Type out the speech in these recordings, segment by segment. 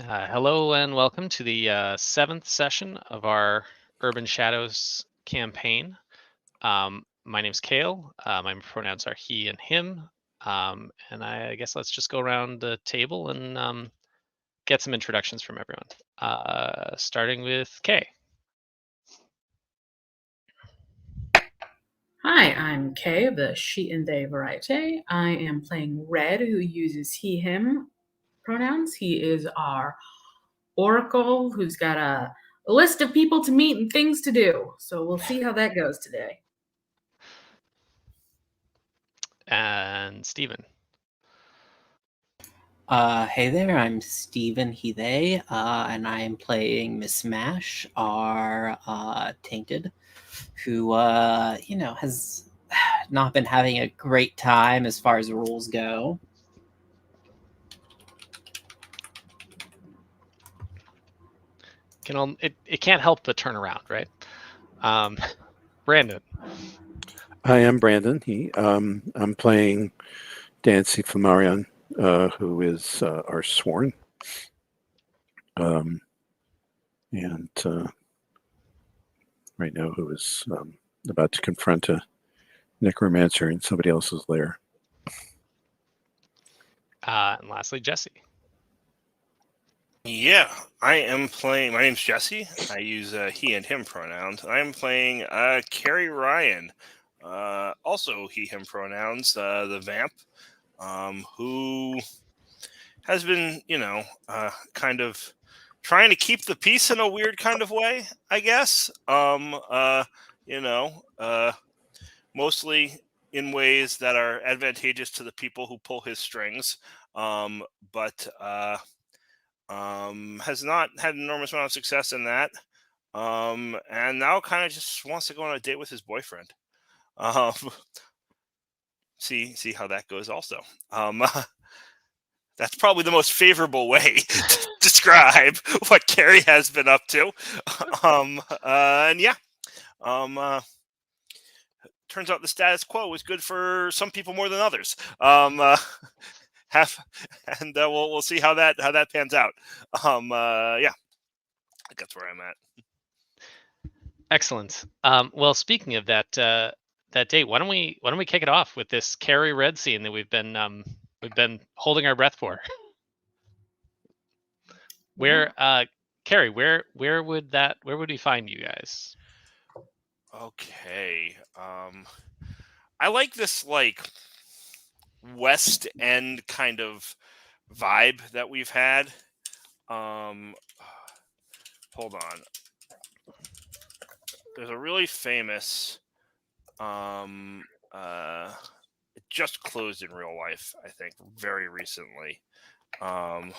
Hello and welcome to the seventh session of our Urban Shadows campaign. My name's Kale. My pronouns are he and him. And I guess let's just go around the table and get some introductions from everyone. Starting with Kay. Hi, I'm Kay of the she and they variety. I am playing Red, who uses he, him pronouns. He is our oracle who's got a list of people to meet and things to do. So we'll see how that goes today. And Stephen. Hey there, I'm Stephen He They, and I am playing Miss Mash, our Tainted, who, has not been having a great time as far as rules go. It can't help but turn around, right? Brandon. Hi, I'm Brandon. I'm playing Dancy Flammarion, who is our sworn. And right now who is about to confront a necromancer in somebody else's lair. And lastly, Jesse. Yeah, I am playing. My name's Jesse. I use he and him pronouns. I am playing Carrie Ryan, also he him pronouns. The vamp, who has been, kind of trying to keep the peace in a weird kind of way, I guess. Mostly in ways that are advantageous to the people who pull his strings, but has not had an enormous amount of success in that. And now kind of just wants to go on a date with his boyfriend. Um, see how that goes. Also, that's probably the most favorable way to describe what Carrie has been up to. And yeah, turns out the status quo is good for some people more than others. We'll see how that pans out. Yeah, that's where I'm at. Excellent. Well, speaking of that date, why don't we kick it off with this Carrie Red scene that we've been holding our breath for? Where Carrie, where would we find you guys? Okay. I like this West End kind of vibe that we've had. Hold on. There's a really famous it just closed in real life, I think, very recently. Yeah.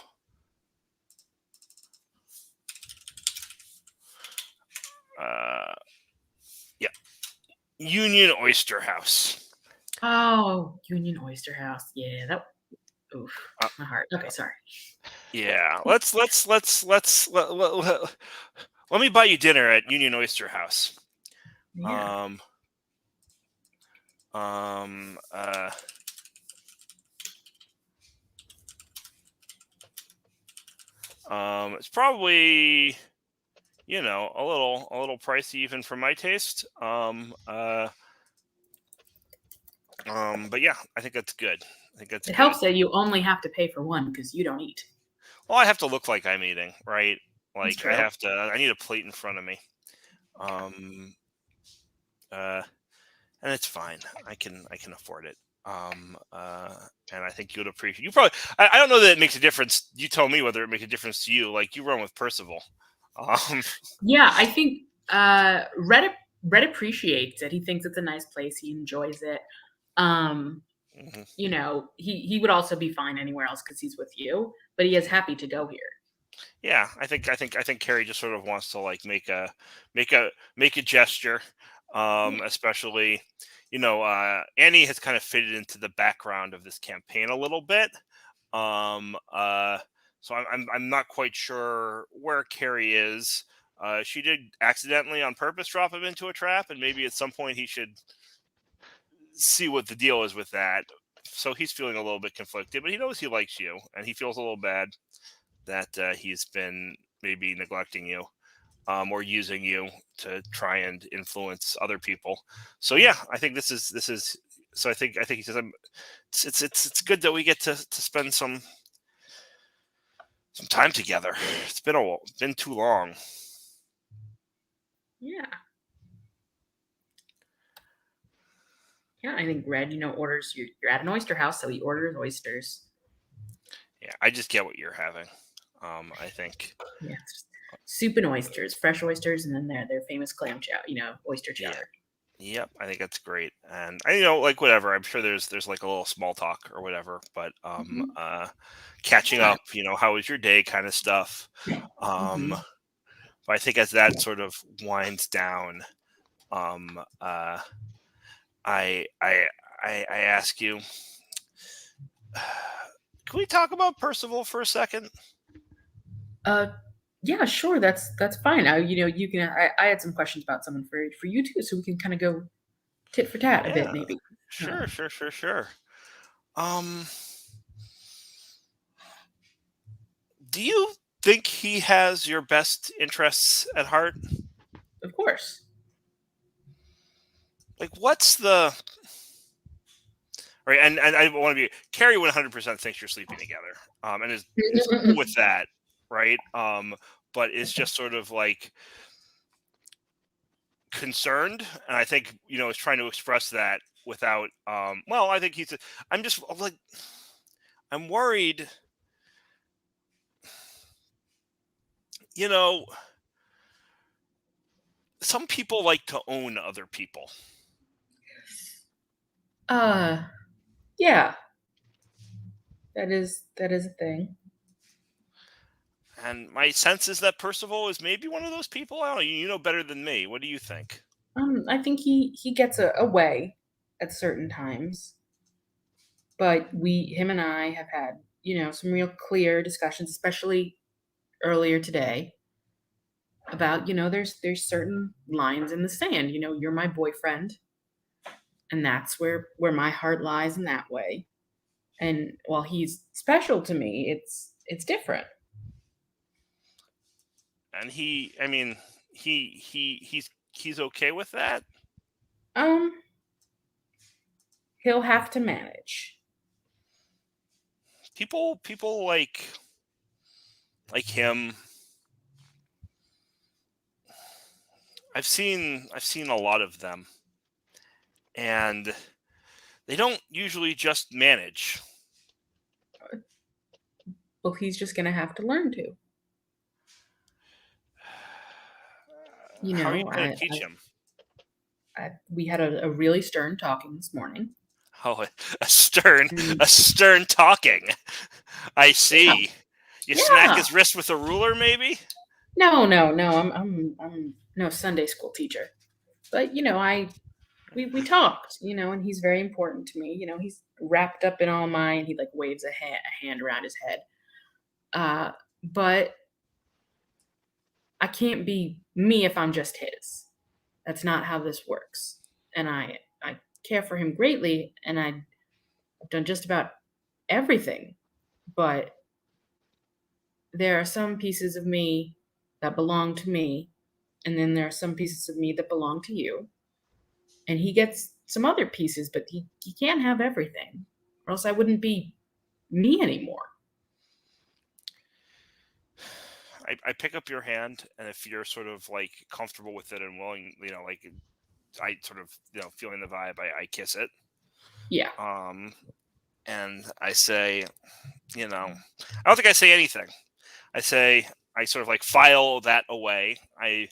Union Oyster House. Oh, Union Oyster House. Yeah, that. Oof, my heart. Okay, sorry. Yeah, let me buy you dinner at Union Oyster House. Yeah. It's probably a little pricey even for my taste. But yeah, I think that's good. I think that's It good. helps that you only have to pay for one because you don't eat. Well, I have to look like I'm eating, right? Like true. I need a plate in front of me. And it's fine. I can afford it. And I think you would appreciate. You probably. I don't know that it makes a difference. You tell me whether it makes a difference to you. Like you run with Percival. Yeah, I think Red appreciates it. He thinks it's a nice place. He enjoys it. Mhm. He would also be fine anywhere else because he's with you, but he is happy to go here. Yeah, I think Carrie just sort of wants to like make a gesture, especially Annie has kind of fitted into the background of this campaign a little bit. So I'm not quite sure where Carrie is. She did accidentally on purpose drop him into a trap, and maybe at some point he should see what the deal is with that. So he's feeling a little bit conflicted, but he knows he likes you, and he feels a little bad that he's been maybe neglecting you, or using you to try and influence other people. So yeah, I think this is. So I think he says, it's good that we get to spend some time together. It's been too long. Yeah. Yeah, I think Red, orders you're at an oyster house, so he orders oysters. Yeah, I just get what you're having. I think. Yeah, it's just soup and oysters, fresh oysters, and then their famous clam chowder, oyster Yeah. chowder. Yep, I think that's great, and like whatever. I'm sure there's like a little small talk or whatever, but catching Yeah. up, how was your day, kind of stuff. Mhm. But I think as that sort of winds down, I ask you, can we talk about Percival for a second? Yeah, sure. That's fine. You can. I had some questions about someone for you too, so we can kind of go tit for tat a bit, Yeah, maybe. sure. Do you think he has your best interests at heart? Of course. Like, what's the right? And I want to be Carrie 100% thinks you're sleeping together, and is cool with that, right? But it's just sort of like concerned, and I think is trying to express that without. Well, I think I'm just like, I'm worried. Some people like to own other people. Yeah. That is a thing. And my sense is that Percival is maybe one of those people. I don't know. You know better than me. What do you think? I think he gets a way at certain times, but him and I have had some real clear discussions, especially earlier today, about there's certain lines in the sand. You're my boyfriend, and that's where my heart lies in that way. And while he's special to me, it's different. And he's okay with that. He'll have to manage. People like him. I've seen a lot of them, and they don't usually just manage. Well, he's just gonna have to learn to. How are you going to teach him? We had a really stern talking this morning. Oh, a stern talking. I see. Yeah. You smack his wrist with a ruler, maybe? No. I'm no Sunday school teacher, but we talked, and he's very important to me. He's wrapped up in all mine. He like waves a hand around his head. But I can't be me if I'm just his. That's not how this works. And I care for him greatly, and I've done just about everything. But there are some pieces of me that belong to me, and then there are some pieces of me that belong to you. And he gets some other pieces, but he can't have everything, or else I wouldn't be me anymore. I pick up your hand, and if you're sort of like comfortable with it and willing, like I sort of feeling the vibe, I kiss it. Yeah. And I say, I don't think I say anything. I sort of like file that away. I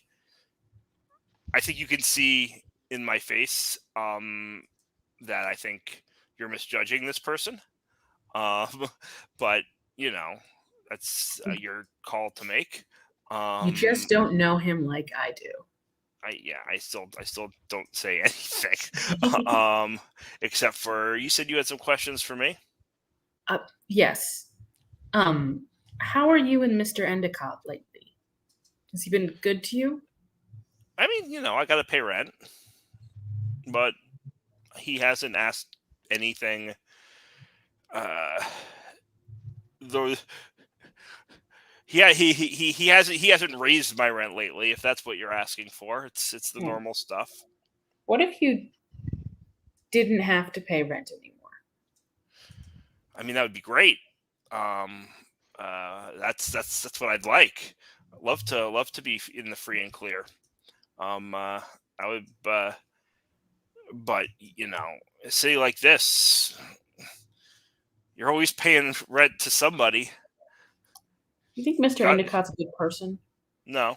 think you can see in my face that I think you're misjudging this person. But that's your call to make. You just don't know him like I do. I still don't say anything. Except for, you said you had some questions for me. Yes. How are you and Mr. Endicott lately? Has he been good to you? I mean, I got to pay rent, but he hasn't asked anything. Though Yeah, he hasn't raised my rent lately. If that's what you're asking for, it's the Hmm. normal stuff. What if you didn't have to pay rent anymore? I mean, that would be great. That's what I'd like. Love to be in the free and clear. I would, but a city like this, you're always paying rent to somebody. You think Mr. God, Endicott's a good person? no.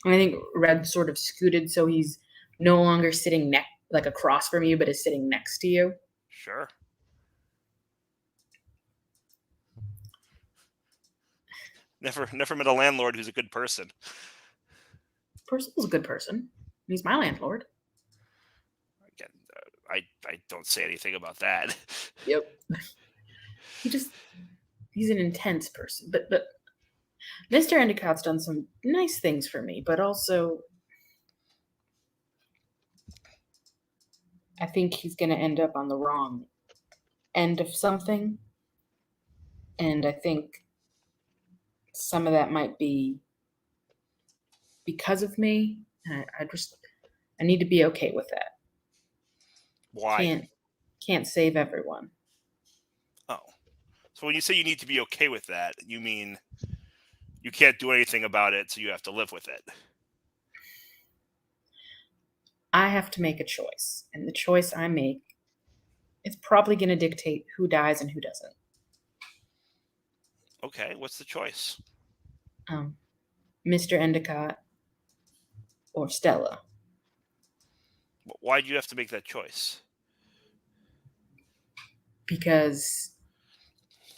And I think Red sort of scooted so he's no longer sitting like across from you, but is sitting next to you. Sure. Never met a landlord who's a good person. Percival's a good person. He's my landlord. Again, I don't say anything about that. Yep. He's an intense person. But Mr. Endicott's done some nice things for me, but also I think he's going to end up on the wrong end of something. And I think some of that might be because of me. And I need to be okay with that. Why? Can't save everyone. Oh, so when you say you need to be okay with that, you mean you can't do anything about it, so you have to live with it. I have to make a choice, and the choice I make is probably going to dictate who dies and who doesn't. Okay, what's the choice? Mr. Endicott or Stella. Why do you have to make that choice? Because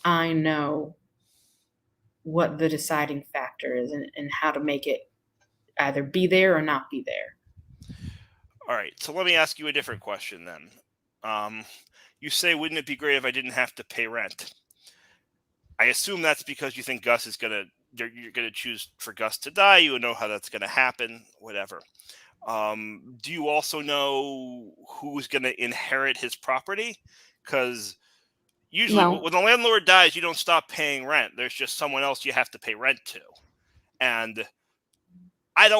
I know what the deciding factor is and how to make it either be there or not be there. All right, so let me ask you a different question then. You say, wouldn't it be great if I didn't have to pay rent? I assume that's because you think Gus is you're gonna choose for Gus to die. You know how that's gonna happen, whatever. Do you also know who's gonna inherit his property? Because usually No. when the landlord dies, you don't stop paying rent. There's just someone else you have to pay rent to. And I'm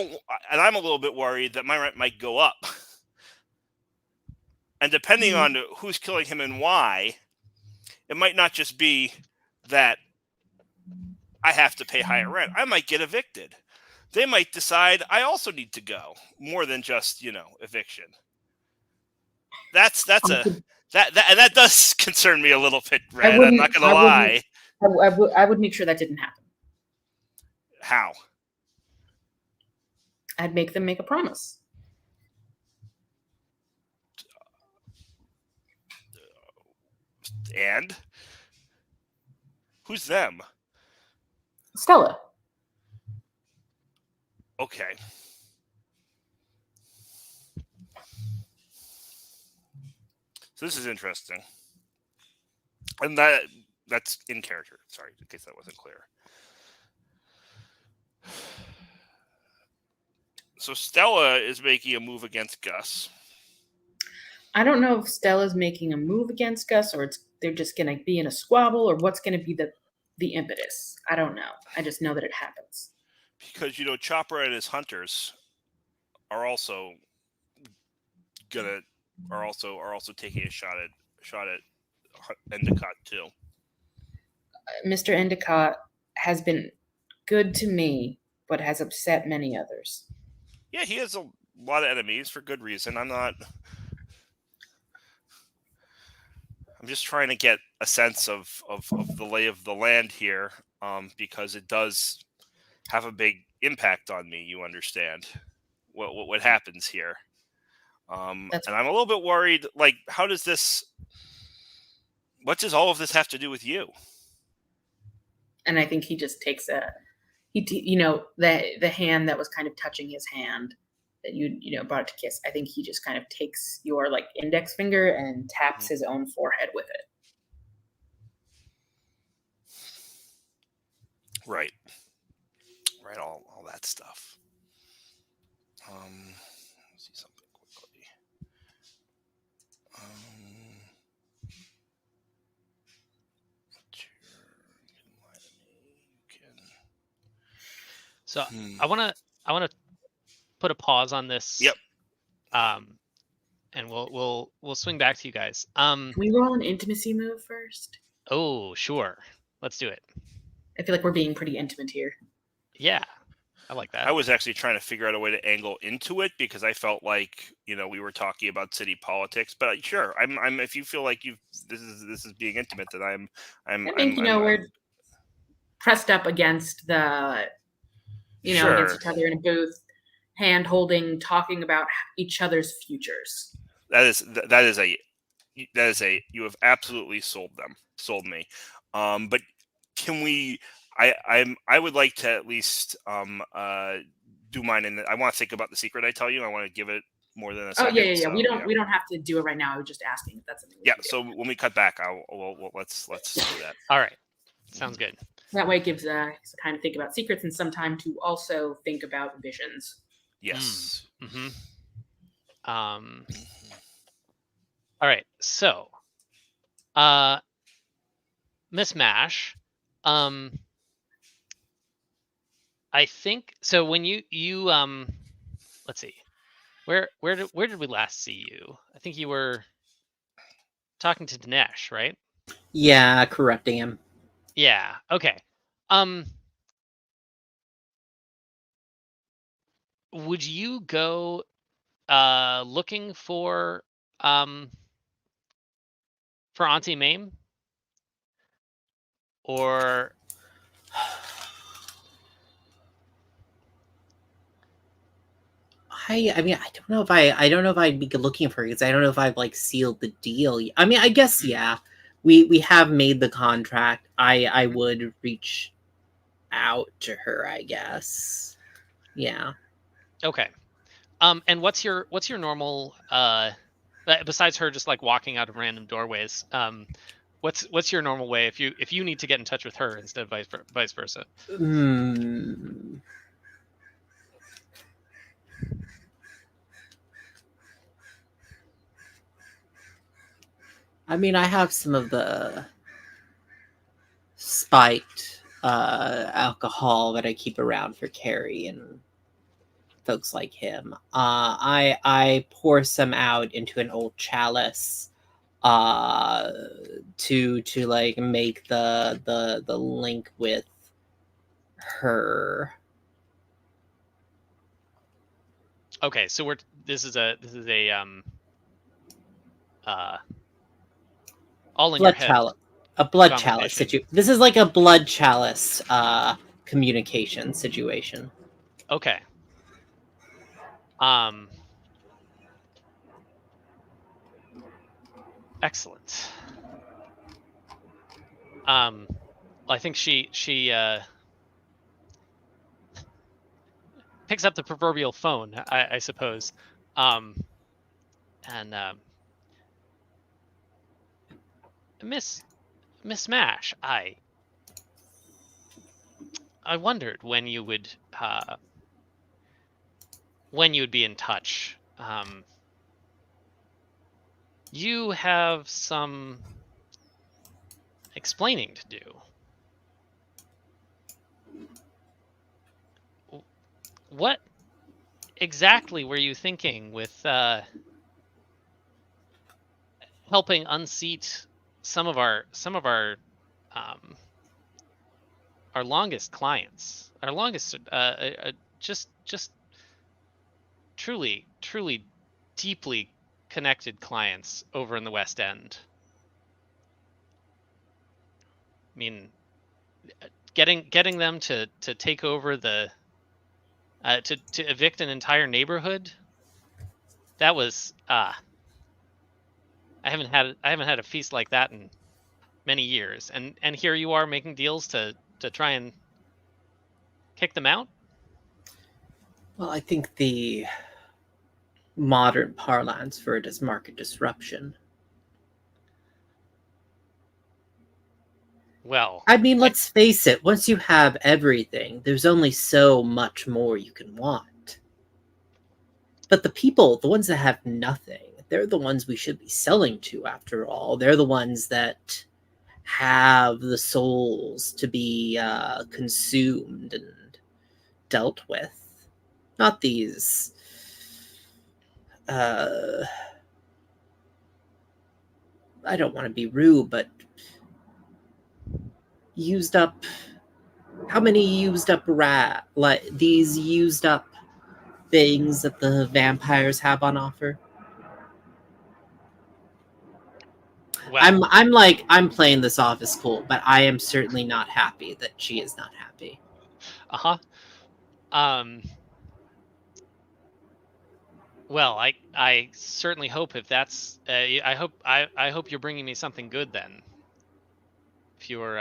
a little bit worried that my rent might go up. And depending on who's killing him and why, it might not just be that I have to pay higher rent. I might get evicted. They might decide I also need to go, more than just, eviction. That does concern me a little bit, Red. I'm not gonna lie. I would make sure that didn't happen. How? I'd make them make a promise. And who's them? Stella. Okay. So this is interesting. And that's in character. Sorry, in case that wasn't clear. So Stella is making a move against Gus. I don't know if Stella's making a move against Gus or they're just going to be in a squabble or what's going to be the impetus. I don't know. I just know that it happens. Because Chopper and his hunters are also taking a shot at Endicott too. Mr. Endicott has been good to me, but has upset many others. Yeah, he has a lot of enemies for good reason. I'm just trying to get a sense of the lay of the land here, because it does have a big impact on me. You understand what happens here, and I'm a little bit worried. Like, what does all of this have to do with you? And I think he just takes the hand that was kind of touching his hand that you brought it to kiss. I think he just kind of takes your index finger and taps his own forehead with it. Right, all that stuff. Let's see something quickly. So I want to put a pause on this. Yep. And we'll swing back to you guys. Can we roll an intimacy move first? Oh, sure. Let's do it. I feel like we're being pretty intimate here. Yeah. I like that. I was actually trying to figure out a way to angle into it because I felt like, we were talking about city politics, but sure, I'm if you feel like this is being intimate, then I'm I think we're pressed up against the against each other in a booth, hand holding, talking about each other's futures. That is a you have absolutely sold me. But can we? I would like to at least do mine, and I want to think about the secret I tell you. I want to give it more than a second. Oh yeah. So, we don't have to do it right now. I was just asking if that's something. Yeah. So when we cut back, let's do that. All right. Sounds good. That way it gives kind of think about secrets and some time to also think about visions. Yes. Mm-hmm. All right. So, Miss Mash, I think so. When you let's see, where did we last see you? I think you were talking to Dinesh, right? Yeah, corrupting him. Yeah. Okay. Would you go looking for Auntie Mame? Or I mean, I don't know if I'd be looking for her because I don't know if I've like sealed the deal. I mean, I guess yeah. We have made the contract. I would reach out to her, I guess. Yeah. Okay. And what's your normal besides her just like walking out of random doorways? What's your normal way if you need to get in touch with her instead of vice versa? I mean, I have some of the spiked alcohol that I keep around for Carrie and folks like him. I pour some out into an old chalice to like make the link with her. Okay, so this is a all in blood your head. chalice. A blood chalice situation. This is like a blood chalice communication situation. Okay. Excellent. I think she picks up the proverbial phone, I suppose. And Miss Mash, I wondered when you would be in touch. You have some explaining to do. What exactly were you thinking with helping unseat some of our longest clients, our longest just truly deeply connected clients over in the West End? I mean, getting them to take over the to evict an entire neighborhood. That was I haven't had a feast like that in many years, and here you are making deals to try and kick them out. Well, I think the modern parlance for it is market disruption. Well, I mean, let's face it, once you have everything, there's only so much more you can want. But the people, the ones that have nothing, they're the ones we should be selling to, after all. They're the ones that have the souls to be consumed and dealt with. Not these I don't want to be rude, but used up. How many used up like these used up things that the vampires have on offer? Well, I'm playing this off as cool, but I am certainly not happy that she is not happy. uh-huh. Well, I certainly hope if that's I hope you're bringing me something good then. If you're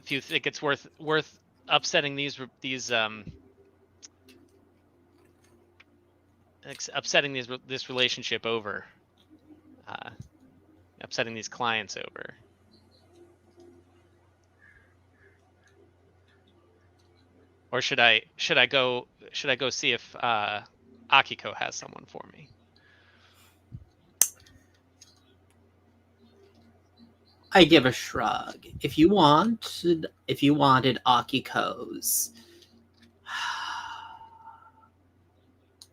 if you think it's worth upsetting upsetting this relationship over, upsetting these clients over. Or should I go see if Akiko has someone for me? I give a shrug. If you wanted Akiko's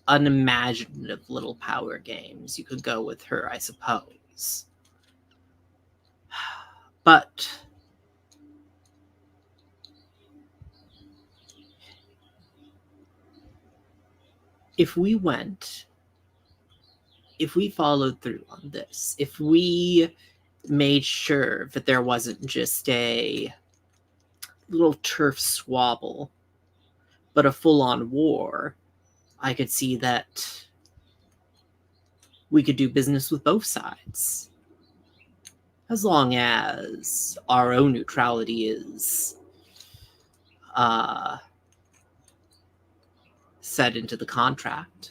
unimaginative little power games, you could go with her, I suppose. But if we followed through on this, if we made sure that there wasn't just a little turf squabble, but a full-on war, I could see that we could do business with both sides. As long as our own neutrality is set into the contract.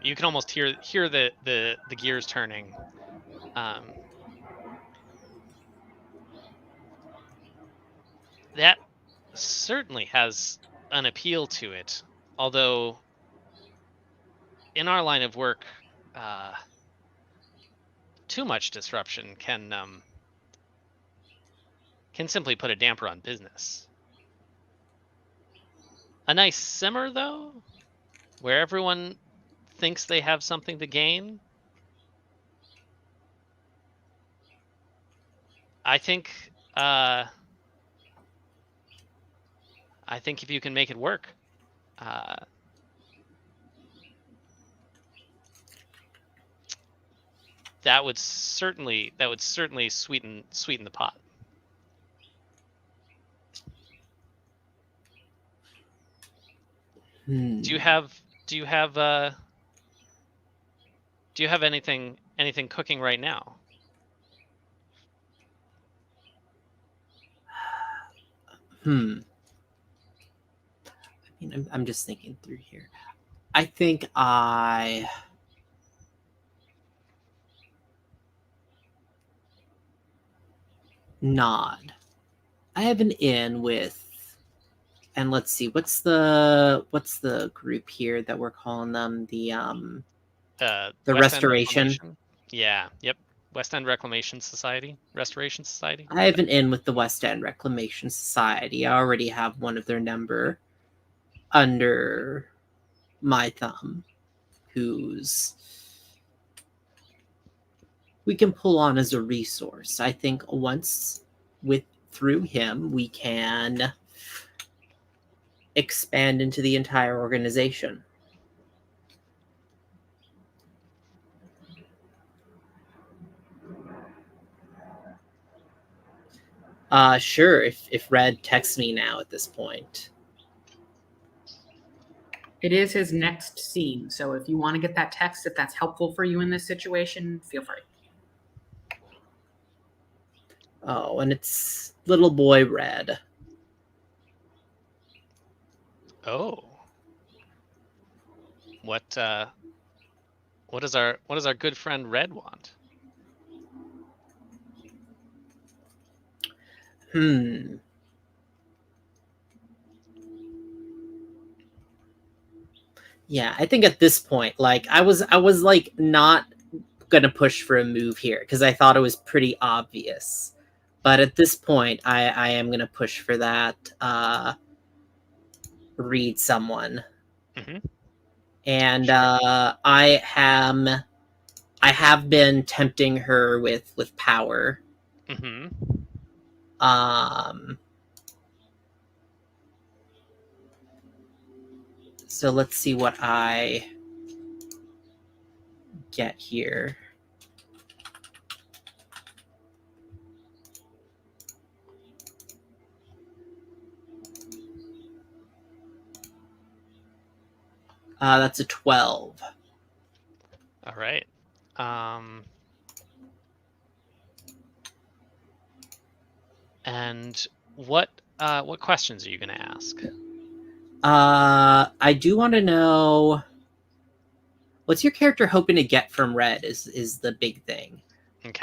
You can almost hear the gears turning. That certainly has an appeal to it, although in our line of work, too much disruption can simply put a damper on business. A nice simmer, though, where everyone thinks they have something to gain. I think if you can make it work, that would certainly sweeten the pot. Do you have anything cooking right now? I mean, I'm just thinking through here. I think I nod. I have an inn with, and let's see, what's the group here that we're calling them? The West Restoration. End yeah, yep. West End Reclamation Society, Restoration Society. I have an inn with the West End Reclamation Society. I already have one of their number under my thumb, who's we can pull on as a resource. I think once through him, we can expand into the entire organization. Sure, if Red texts me now at this point. It is his next scene, so if you want to get that text, if that's helpful for you in this situation, feel free. Oh, and it's little boy Red. Oh. What does our good friend Red want? Yeah, I think at this point, like I was like not gonna push for a move here because I thought it was pretty obvious. But at this point, I am gonna push for that. Read someone, and Sure. I have been tempting her with power. So let's see what I get here. That's a 12. All right. And what questions are you going to ask? I do want to know, what's your character hoping to get from Red is the big thing. Okay.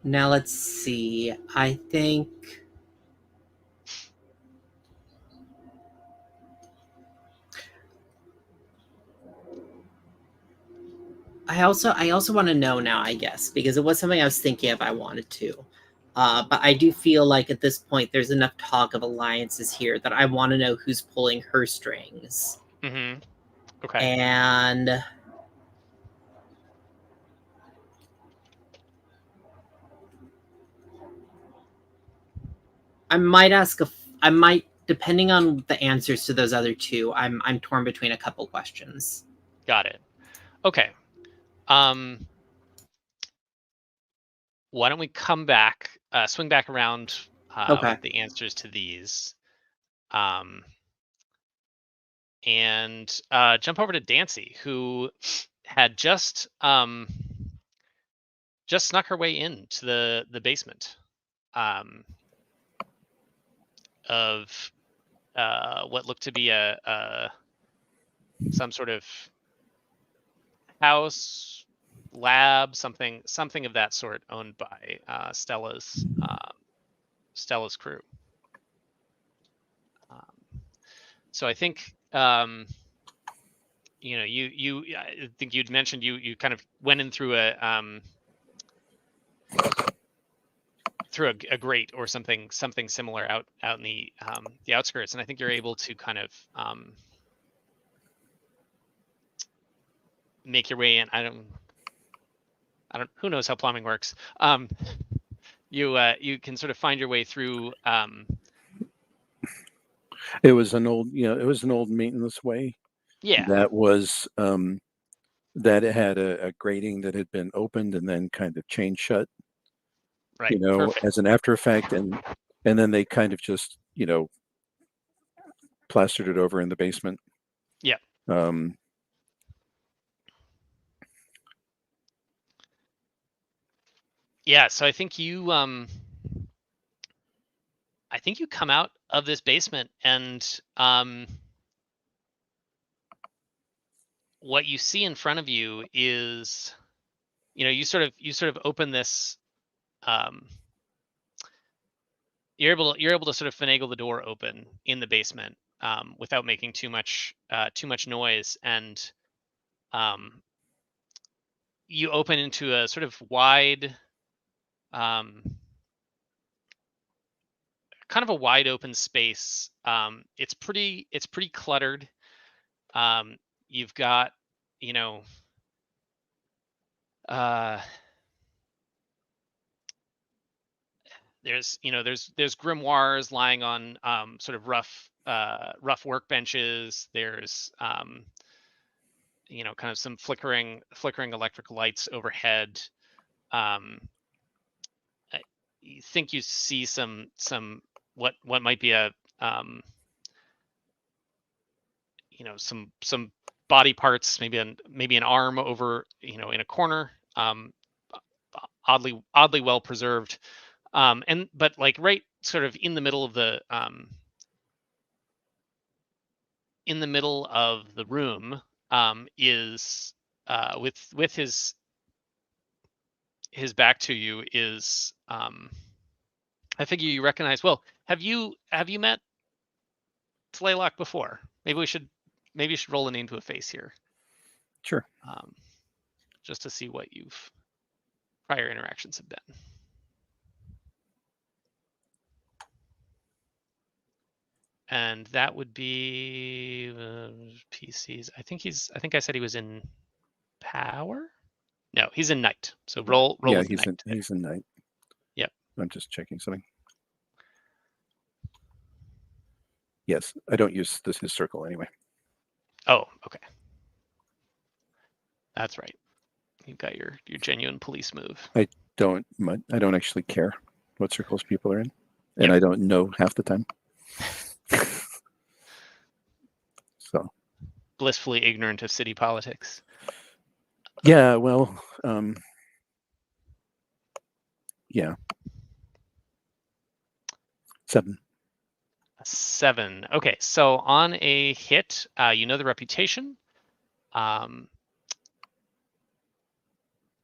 Now let's see. I think I also want to know now, I guess, because it was something I was thinking if I wanted to. But I do feel like at this point there's enough talk of alliances here that I want to know who's pulling her strings. Okay. And I might, depending on the answers to those other two, I'm torn between a couple questions. Got it. Okay. Why don't we come back, swing back around with the answers to these, and jump over to Dancy, who had just snuck her way into the basement of what looked to be some sort of house, lab, something of that sort, owned by Stella's crew. So I think I think you'd mentioned you kind of went in through a grate or something similar out in the outskirts, and I think you're able to kind of make your way in. I don't who knows how plumbing works. You can sort of find your way through. It was an old maintenance way. Yeah. That was that it had a grating that had been opened and then kind of chained shut. Right. Perfect. As an after effect, and then they kind of just plastered it over in the basement. Yeah. Yeah, so I think you come out of this basement, and what you see in front of you is, you sort of open this. You're able to sort of finagle the door open in the basement without making too much noise, and you open into a sort of wide, kind of a wide open space. It's pretty cluttered. You've got, there's grimoires lying on sort of rough workbenches. There's kind of some flickering electric lights overhead. I think you see some what might be a some body parts, maybe an arm over in a corner, oddly well preserved, but like right sort of in the middle of the room is with his back to you is I I figure you recognize. Well, have you met Slaylock before? Maybe you should roll a name to a face here, Sure. just to see what you've prior interactions have been. And that would be PCs. I think I said he was in power. No, he's in knight. So roll. Yeah, with he's knight. in knight. Yep. I'm just checking something. Yes, I don't use his circle anyway. Oh, okay. That's right. You've got your genuine police move. I don't actually care what circles people are in, and Yep. I don't know half the time. So Blissfully ignorant of city politics. yeah, well, yeah. 7. 7. Okay, so on a hit, you know the reputation.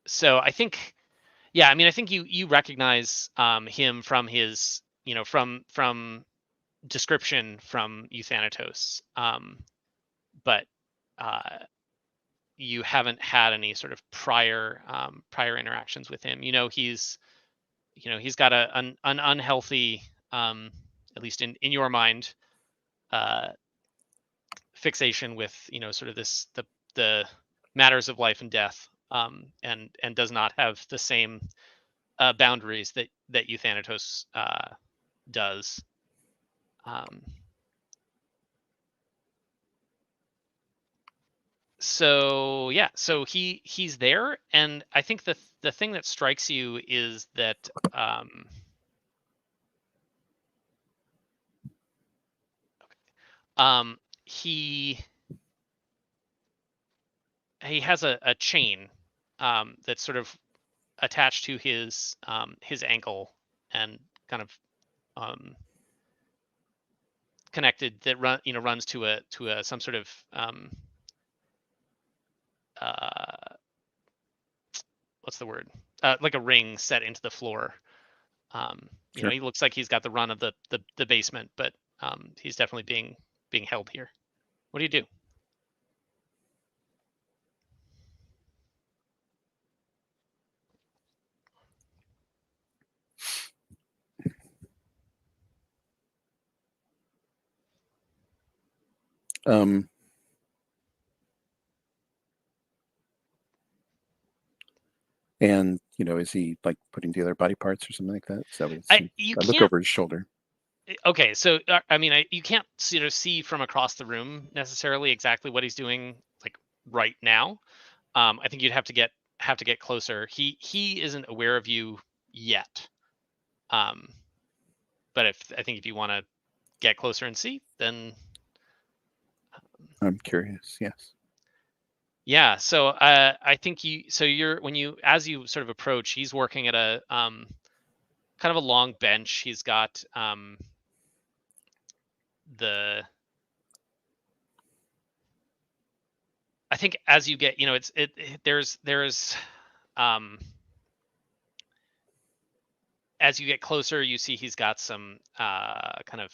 So I think, yeah, I mean, I think you recognize him from his, from description from Euthanatos, but you haven't had any sort of prior interactions with him. He's got an unhealthy, at least in your mind, fixation with sort of the matters of life and death, and does not have the same boundaries that Euthanatos does. So yeah, so he's there, and I think the thing that strikes you is that he has a chain that's sort of attached to his ankle and kind of connected, that runs to a some sort of what's the word, like a ring set into the floor. Sure. He looks like he's got the run of the basement, but he's definitely being held here. What do you do? And is he like putting together body parts or something like that? Is that what I look over his shoulder. Okay, so I mean, you can't sort of see from across the room necessarily exactly what he's doing like right now. I think you'd have to get closer. He isn't aware of you yet. But I think if you want to get closer and see, then I'm curious. Yes. yeah. So I think as you sort of approach, he's working at a kind of a long bench. He's got I think as you get, there's as you get closer, you see he's got some kind of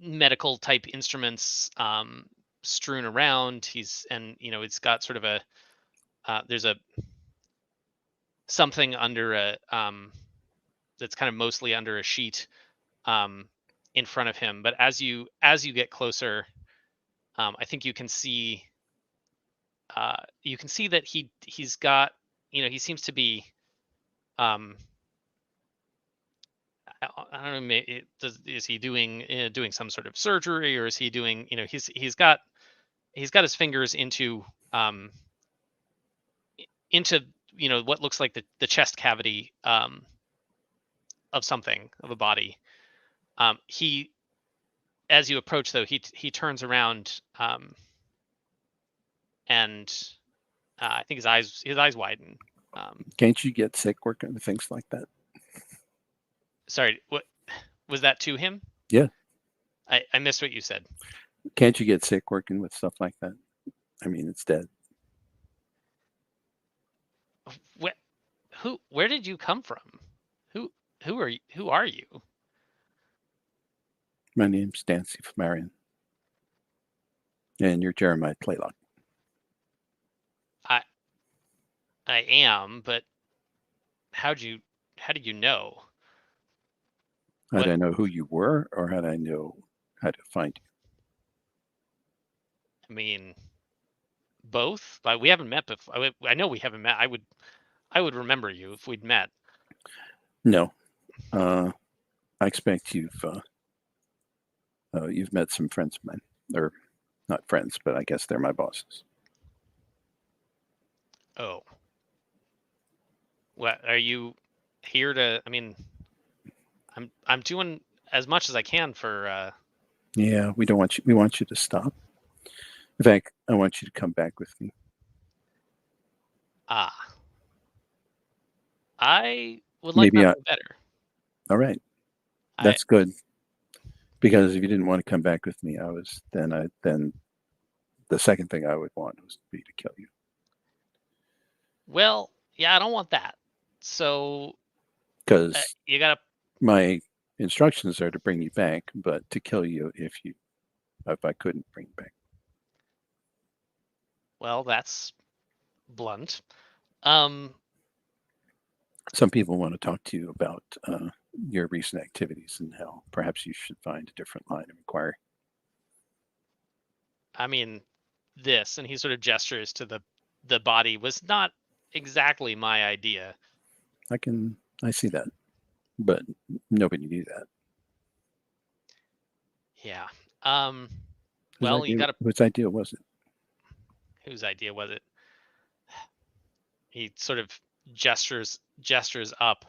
medical type instruments strewn around. It's got sort of a there's a something under a that's kind of mostly under a sheet in front of him. But as you get closer, I think you can see that he's got, he seems to be I don't know, is he doing some sort of surgery, or is he doing, he's got his fingers into what looks like the chest cavity of a body. As you approach, though, he turns around and I think his eyes widen. Can't you get sick working with things like that? Sorry, what was that to him? Yeah. I missed what you said. Can't you get sick working with stuff like that? I mean, it's dead. Where did you come from? Who are you? Who are you? My name's Dancy Flammarion. And you're Jeremiah Playlock. I am, but how do you know? How did What? I know who you were, or how did I know how to find you? I mean, both. Like, we haven't met before. I know we haven't met. I would remember you if we'd met. No. I expect you've met some friends of mine. Or not friends, but I guess they're my bosses. Oh. What are you here to? I mean, I'm doing as much as I can for. Yeah, we don't want you. We want you to stop. In fact, I want you to come back with me. I would like Maybe nothing better. all right. I That's good. Because if you didn't want to come back with me, then the second thing I would want was be to kill you. well, yeah, I don't want that. So Because you gotta. my instructions are to bring you back, but to kill you if I couldn't bring you back. Well, that's blunt. Some people want to talk to you about your recent activities and how perhaps you should find a different line of inquiry. I mean, this, and he sort of gestures to the body, was not exactly my idea. I see that, but nobody knew that. Yeah. Whose Well, idea, you gotta. whose idea was it? Whose idea was it? He sort of gestures up.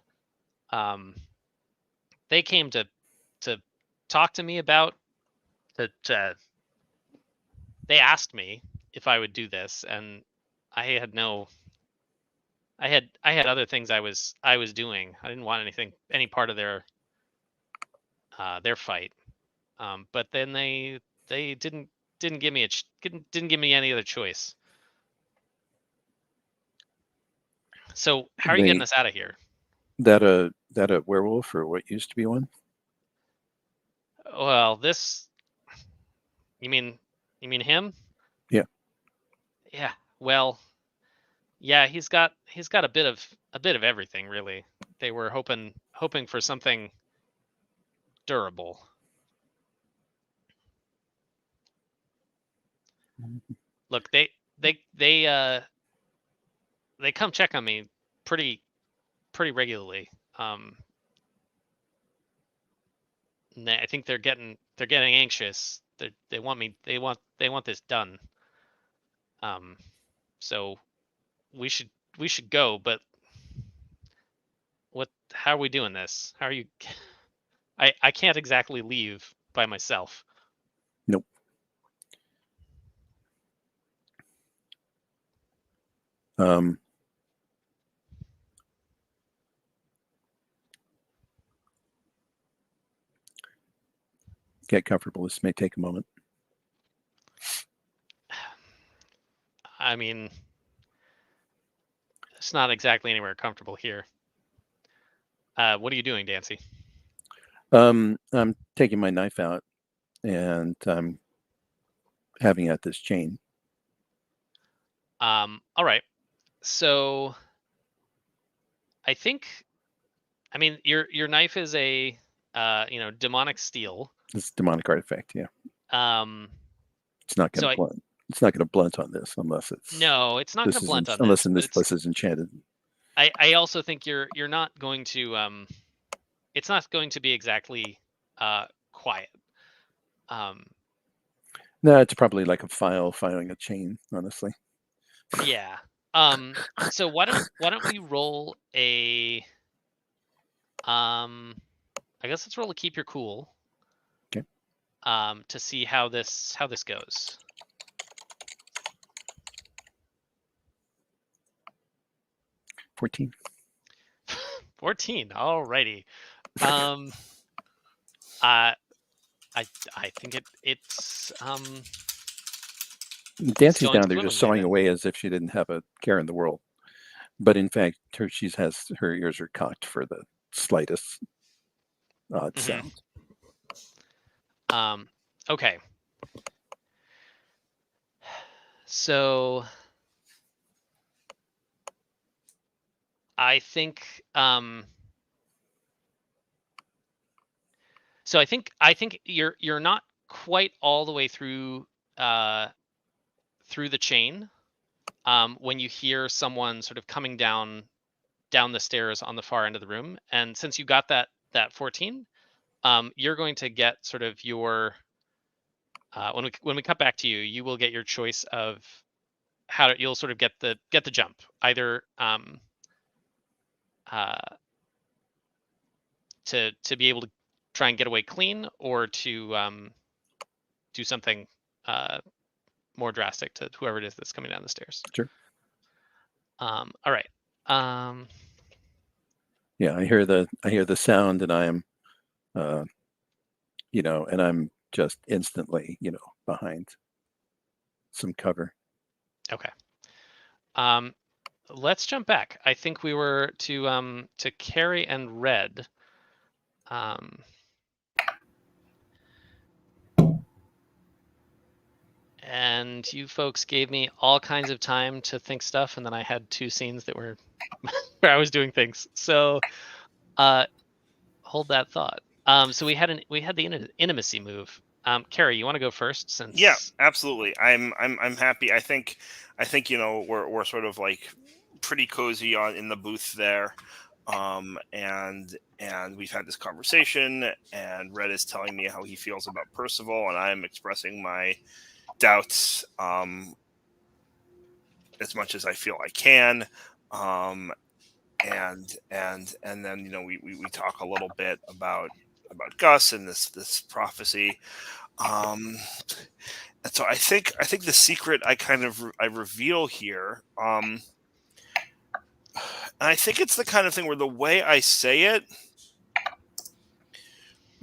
They came to talk to me about to they asked me if I would do this, and I had other things I was doing. I didn't want any part of their fight. But then they didn't give me didn't give me any other choice. So how are you getting us out of here? That a werewolf or what used to be one? Well, this. You mean him? Yeah. Yeah. Well, yeah, he's got a bit of everything, really. They were hoping for something durable. Look, they come check on me pretty regularly. I think they're getting anxious. They want this done. So we should go, but how are we doing this? How are you? I can't exactly leave by myself. Nope. Get comfortable. This may take a moment. I mean, it's not exactly anywhere comfortable here. What are you doing, Dancy? I'm taking my knife out and I'm having at this chain. All right. So I think, I mean, your knife is a demonic steel. It's a demonic artifact, yeah. It's not going to blunt. It's not going to blunt on this unless it's no. It's not going to blunt on unless this. in this place is enchanted. I also think you're not going to it's not going to be exactly quiet. No, it's probably like a file filing a chain, honestly. Yeah. So why don't we roll a I guess let's roll a keep your cool. Okay. To see how this goes. 14. 14. Alrighty. I think it's Dancy's down there just sawing away as if she didn't have a care in the world, but in fact, her ears are cocked for the slightest odd Mhm. sound. Okay. So I think I think you're not quite all the way through through the chain when you hear someone sort of coming down the stairs on the far end of the room. And since you got that 14, you're going to get sort of your when we cut back to you, you will get your choice of how you'll sort of get the jump, either uh, to be able to try and get away clean, or to do something uh, more drastic to whoever it is that's coming down the stairs. Sure. All right. Yeah, I hear the sound, and I'm, and I'm just instantly, behind some cover. Okay. Let's jump back. I think we were to Carrie and Red. And you folks gave me all kinds of time to think stuff, and then I had 2 scenes that were where I was doing things. So hold that thought. So we had the intimacy move. Carrie, you want to go first? Since Yeah, absolutely. I'm happy. I think we're sort of like pretty cozy in the booth there, and we've had this conversation, and Red is telling me how he feels about Percival, and I'm expressing my doubts as much as I feel I can. And then we talk a little bit about Gus and this prophecy. And so I think the secret I reveal here, and I think it's the kind of thing where the way I say it,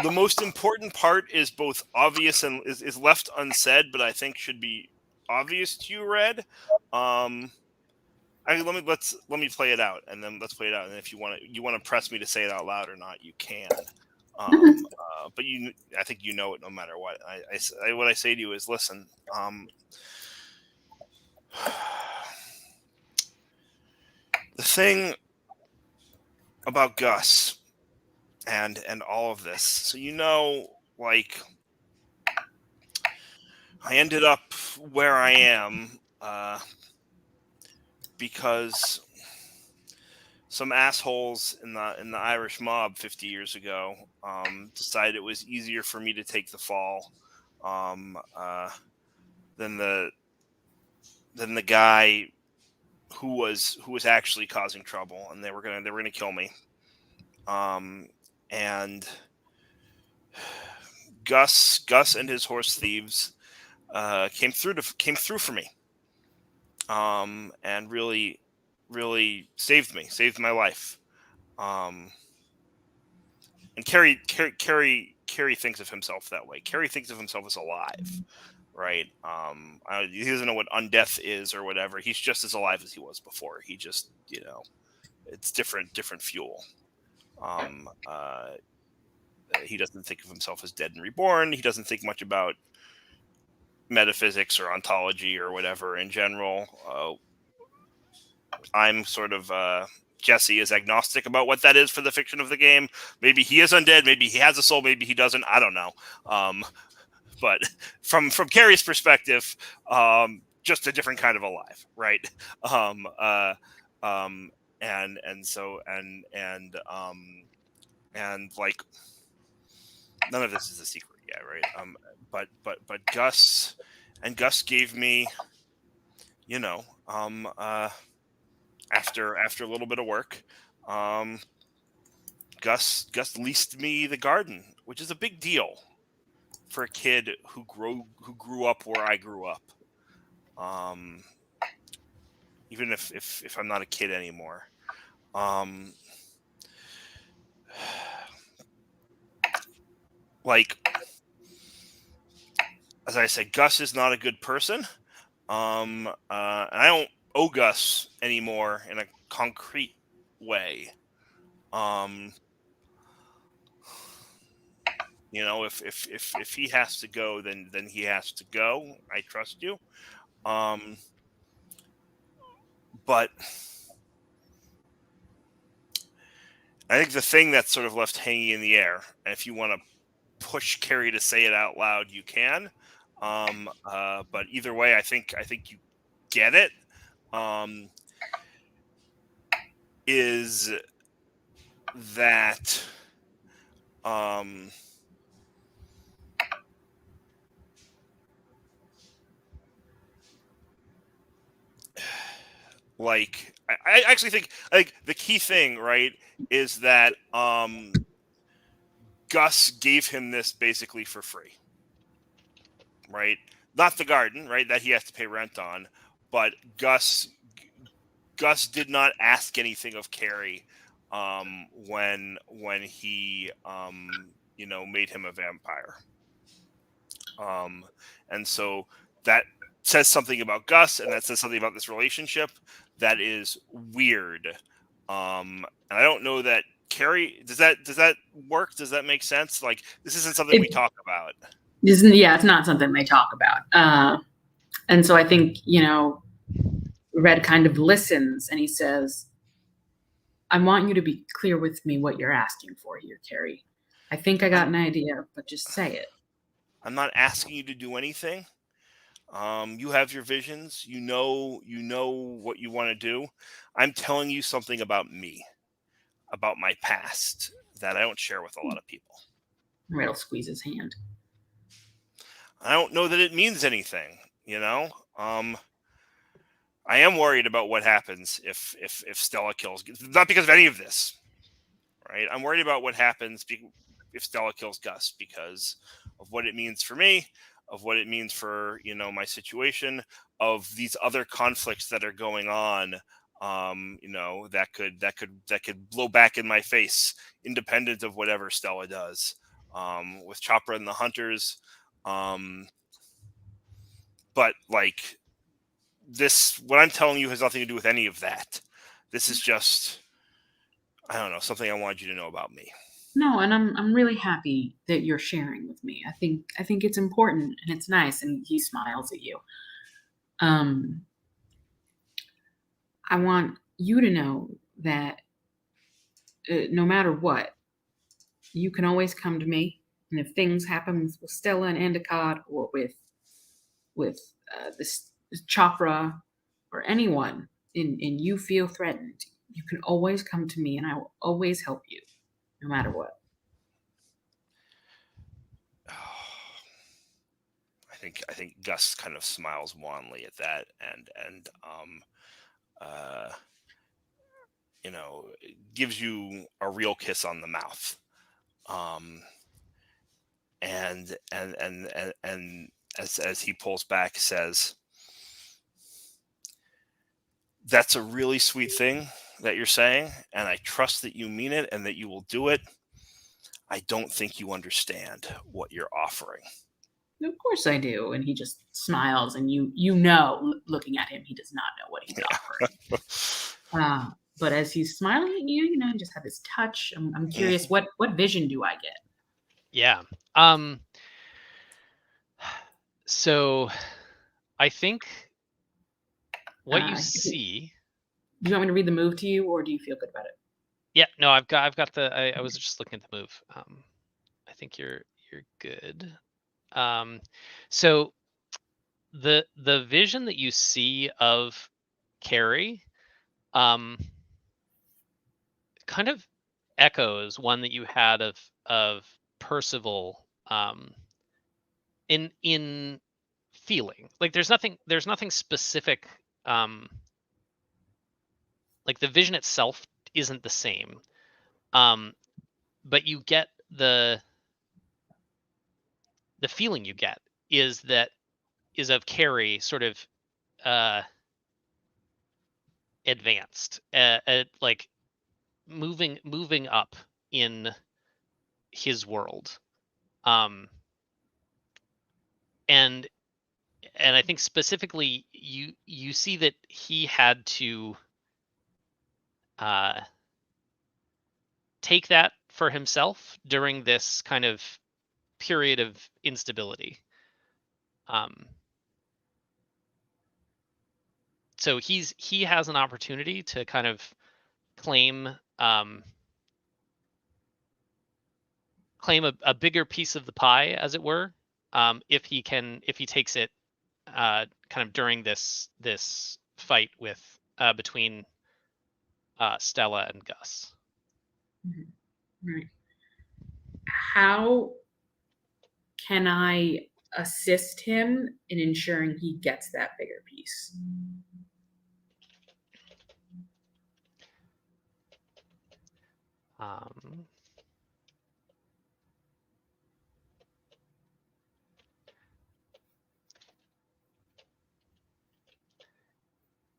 the most important part is both obvious and is left unsaid, but I think should be obvious to you, Red. Let me play it out, and then let's play it out. And if you want to press me to say it out loud or not, you can. But I think you know it no matter what. What I say to you is, listen. The thing about Gus and all of this, so like I ended up where I am because some assholes in the Irish mob 50 years ago decided it was easier for me to take the fall than the guy who was actually causing trouble, and they were gonna kill me. And Gus and his horse thieves came through for me, and really saved my life. And Carrie thinks of himself that way. Carrie thinks of himself as alive, right? He doesn't know what undeath is or whatever. He's just as alive as he was before. He just, it's different fuel. He doesn't think of himself as dead and reborn. He doesn't think much about metaphysics or ontology or whatever in general. I'm sort of Jesse is agnostic about what that is for the fiction of the game. Maybe he is undead, maybe he has a soul, maybe he doesn't. I don't know. But from Carrie's perspective, just a different kind of alive, right? And like none of this is a secret yet, right? But Gus gave me, after a little bit of work, Gus leased me the garden, which is a big deal for a kid who grew up where I grew up. Even if I'm not a kid anymore. Like, as I said, Gus is not a good person. And I don't owe Gus anymore in a concrete way. You know, if he has to go, then he has to go. I trust you. But I think the thing that's sort of left hanging in the air, and if you want to push Carrie to say it out loud, you can. But either way, I think you get it. Is that like I actually think like the key thing, right, is that Gus gave him this basically for free, right? Not the garden, right, that he has to pay rent on, but Gus did not ask anything of Carrie when he made him a vampire. And so that says something about Gus, and that says something about this relationship that is weird. And I don't know that Carrie, does that work? Does that make sense? Like, this isn't something we talk about. Yeah, it's not something they talk about. And so I think, Red kind of listens and he says, I want you to be clear with me what you're asking for here, Carrie. I think I got an idea, but just say it. I'm not asking you to do anything. You have your visions. You know what you want to do. I'm telling you something about me, about my past that I don't share with a lot of people. Red will squeeze his hand. I don't know that it means anything, I am worried about what happens if Stella kills, not because of any of this, right? I'm worried about what happens if Stella kills Gus because of what it means for me, of what it means for, my situation, of these other conflicts that are going on, that could blow back in my face, independent of whatever Stella does, with Chopra and the Hunters. But like, this, what I'm telling you has nothing to do with any of that. This is just, I don't know, something I wanted you to know about me. No, and I'm really happy that you're sharing with me. I think it's important and it's nice. And he smiles at you. I want you to know that no matter what, you can always come to me. And if things happen with Stella and Endicott or with this Chopra or anyone, and you feel threatened, you can always come to me and I will always help you, no matter what. I think Gus kind of smiles wanly at that and gives you a real kiss on the mouth. And as he pulls back, says, that's a really sweet thing that you're saying, and I trust that you mean it and that you will do it. I don't think you understand what you're offering. Of course I do. And he just smiles, and looking at him, he does not know what he's offering. But as he's smiling at you, just have his touch. I'm curious, what vision do I get? Yeah. So I think what you see. Do you want me to read the move to you, or do you feel good about it? Yeah, no, I've got the. I was just looking at the move. I think you're good. So the vision that you see of Carrie, kind of echoes one that you had of Percival, in feeling. Like there's nothing specific. Like the vision itself isn't the same, but you get the feeling you get is of Carrie sort of advanced, like moving up in his world, and I think specifically you see that he had to take that for himself during this kind of period of instability. So he has an opportunity to kind of claim a bigger piece of the pie, as it were, if he takes it kind of during this fight with between Stella and Gus. Right. How can I assist him in ensuring he gets that bigger piece?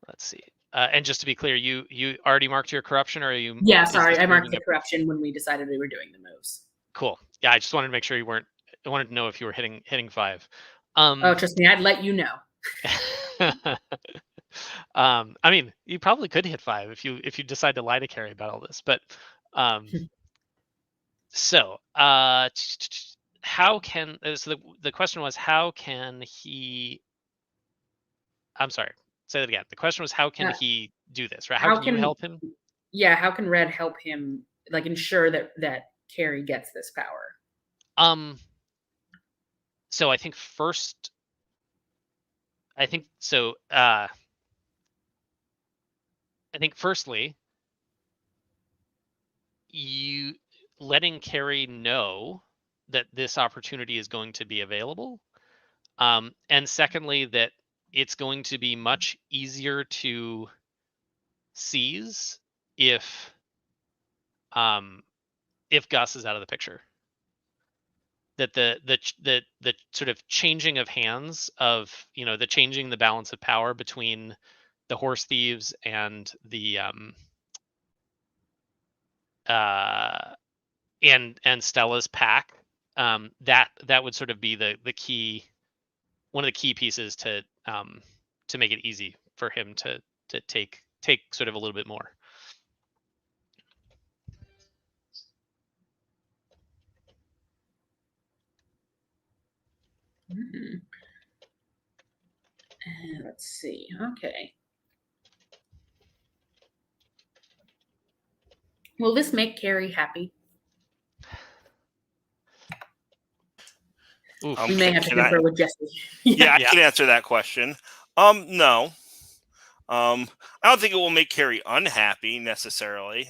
Let's see. And just to be clear, you already marked your corruption, or are you? Yeah, is sorry, this I marked moving the up? corruption when we decided we were doing the moves. Cool. Yeah, I just wanted to make sure you weren't. I wanted to know if you were hitting 5. Oh, trust me, I'd let you know. I mean, you probably could hit 5 if you decide to lie to Carrie about all this. But so how can so the question was, how can he? I'm sorry. Say that again. The question was, how can he do this? Right? How can you help him? Yeah, how can Red help him, like, ensure that Carrie gets this power? So I think firstly, you letting Carrie know that this opportunity is going to be available, and secondly, that it's going to be much easier to seize if Gus is out of the picture. That the sort of changing of hands of, the changing the balance of power between the horse thieves and the and Stella's pack, that would sort of be the key, one of the key pieces to make it easy for him to take sort of a little bit more. Mm-hmm. Let's see. Okay. Will this make Carrie happy? We may have to confer with Jesse. Yeah, I can answer that question. No. I don't think it will make Carrie unhappy necessarily.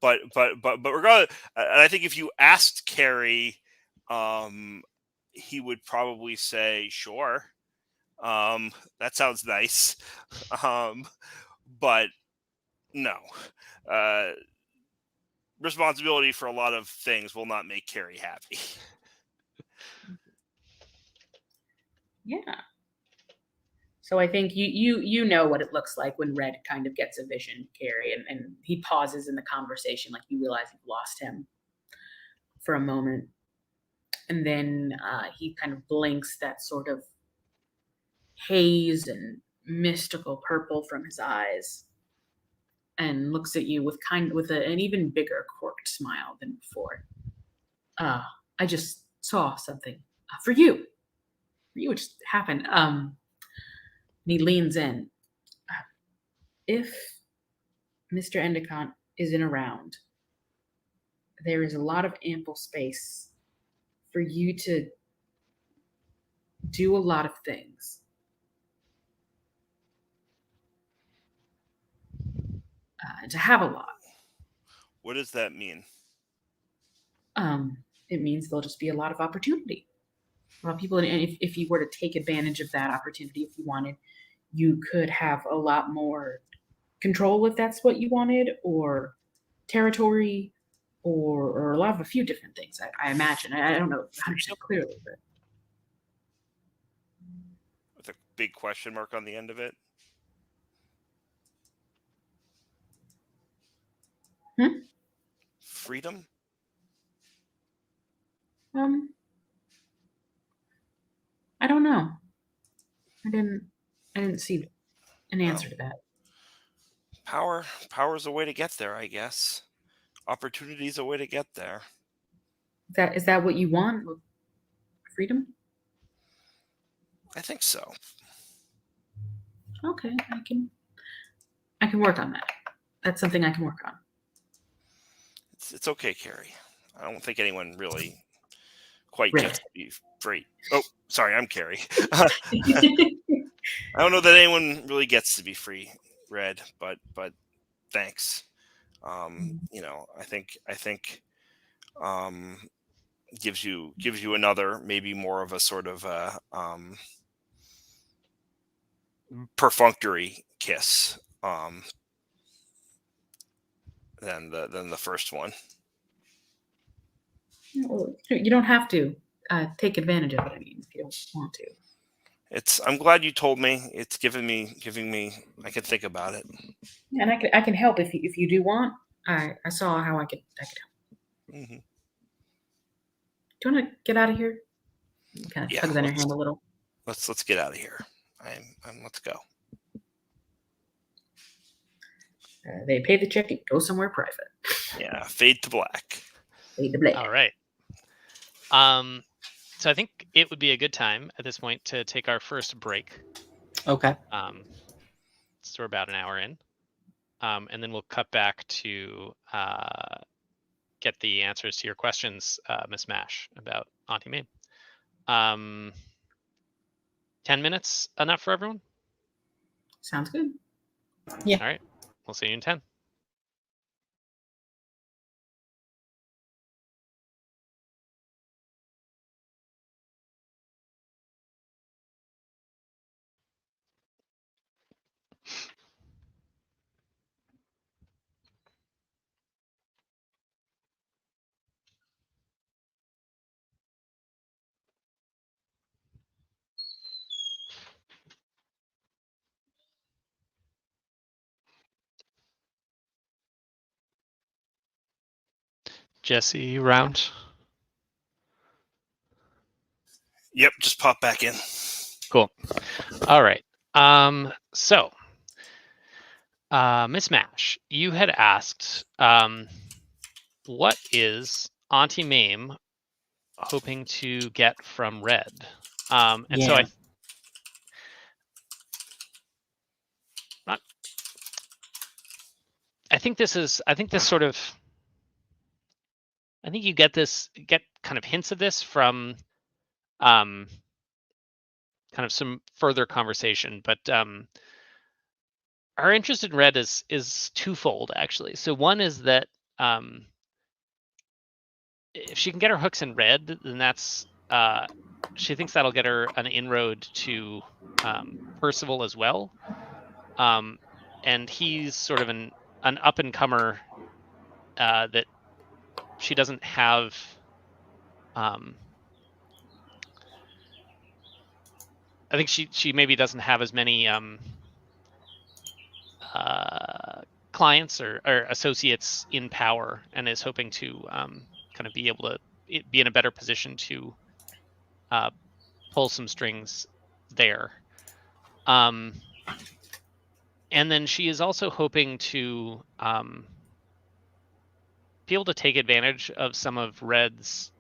But regardless, I think if you asked Carrie, he would probably say, "Sure, that sounds nice." But no, responsibility for a lot of things will not make Carrie happy. Yeah. So I think you know what it looks like when Red kind of gets a vision, Carrie, and he pauses in the conversation, like you realize you've lost him for a moment. And then he kind of blinks that sort of haze and mystical purple from his eyes and looks at you with an even bigger corked smile than before. I just saw something for you. For you, it just happened. And he leans in. If Mr. Endicott isn't around, there is a lot of ample space for you to do a lot of things. To have a lot. What does that mean? It means there'll just be a lot of opportunity. A lot of people, and if you were to take advantage of that opportunity, if you wanted, you could have a lot more control if that's what you wanted, or territory, or a few different things. I imagine. I don't know 100% clearly, but with a big question mark on the end of it. Freedom. I don't know. I didn't see an answer to that. Power is a way to get there, I guess. opportunity is a way to get there. Is that what you want? Freedom? I think so. Okay, I can work on that. That's something I can work on. It's okay, Carrie. I don't think anyone really quite Red. gets to be free. Oh, sorry, I'm Carrie. I don't know that anyone really gets to be free, Red, but thanks. You know, I think gives you another, maybe more of a sort of a perfunctory kiss than the first one. Well, you don't have to take advantage of it. I mean, if you don't want to. I'm glad you told me. It's giving me. I can think about it. Yeah, and I can help if you do want. I saw how I could help. Mm-hmm. Do you want to get out of here? Kind of Yeah, tugs on your hand a little. Let's get out of here. Let's go. They pay the check and go somewhere private. Yeah, fade to black. Fade to black. All right. So I think it would be a good time at this point to take our first break. Okay. So we're about an hour in, and then we'll cut back to get the answers to your questions, Miss Mash, about Auntie Mame. 10 minutes enough for everyone? Sounds good. Yeah. All right. We'll see you in 10. Jesse, round. Yep, just pop back in. Cool. All right. So, Miss Mash, you had asked, what is Auntie Mame hoping to get from Red? And so I think you get kind of hints of this from kind of some further conversation, but our interest in Red is twofold, actually. So one is that if she can get her hooks in Red, then that's she thinks that'll get her an inroad to Percival as well. And he's sort of an up and comer that she doesn't have. I think she maybe doesn't have as many clients or associates in power, and is hoping to kind of be able to be in a better position to pull some strings there. And then she is also hoping to be able to take advantage of some of Red's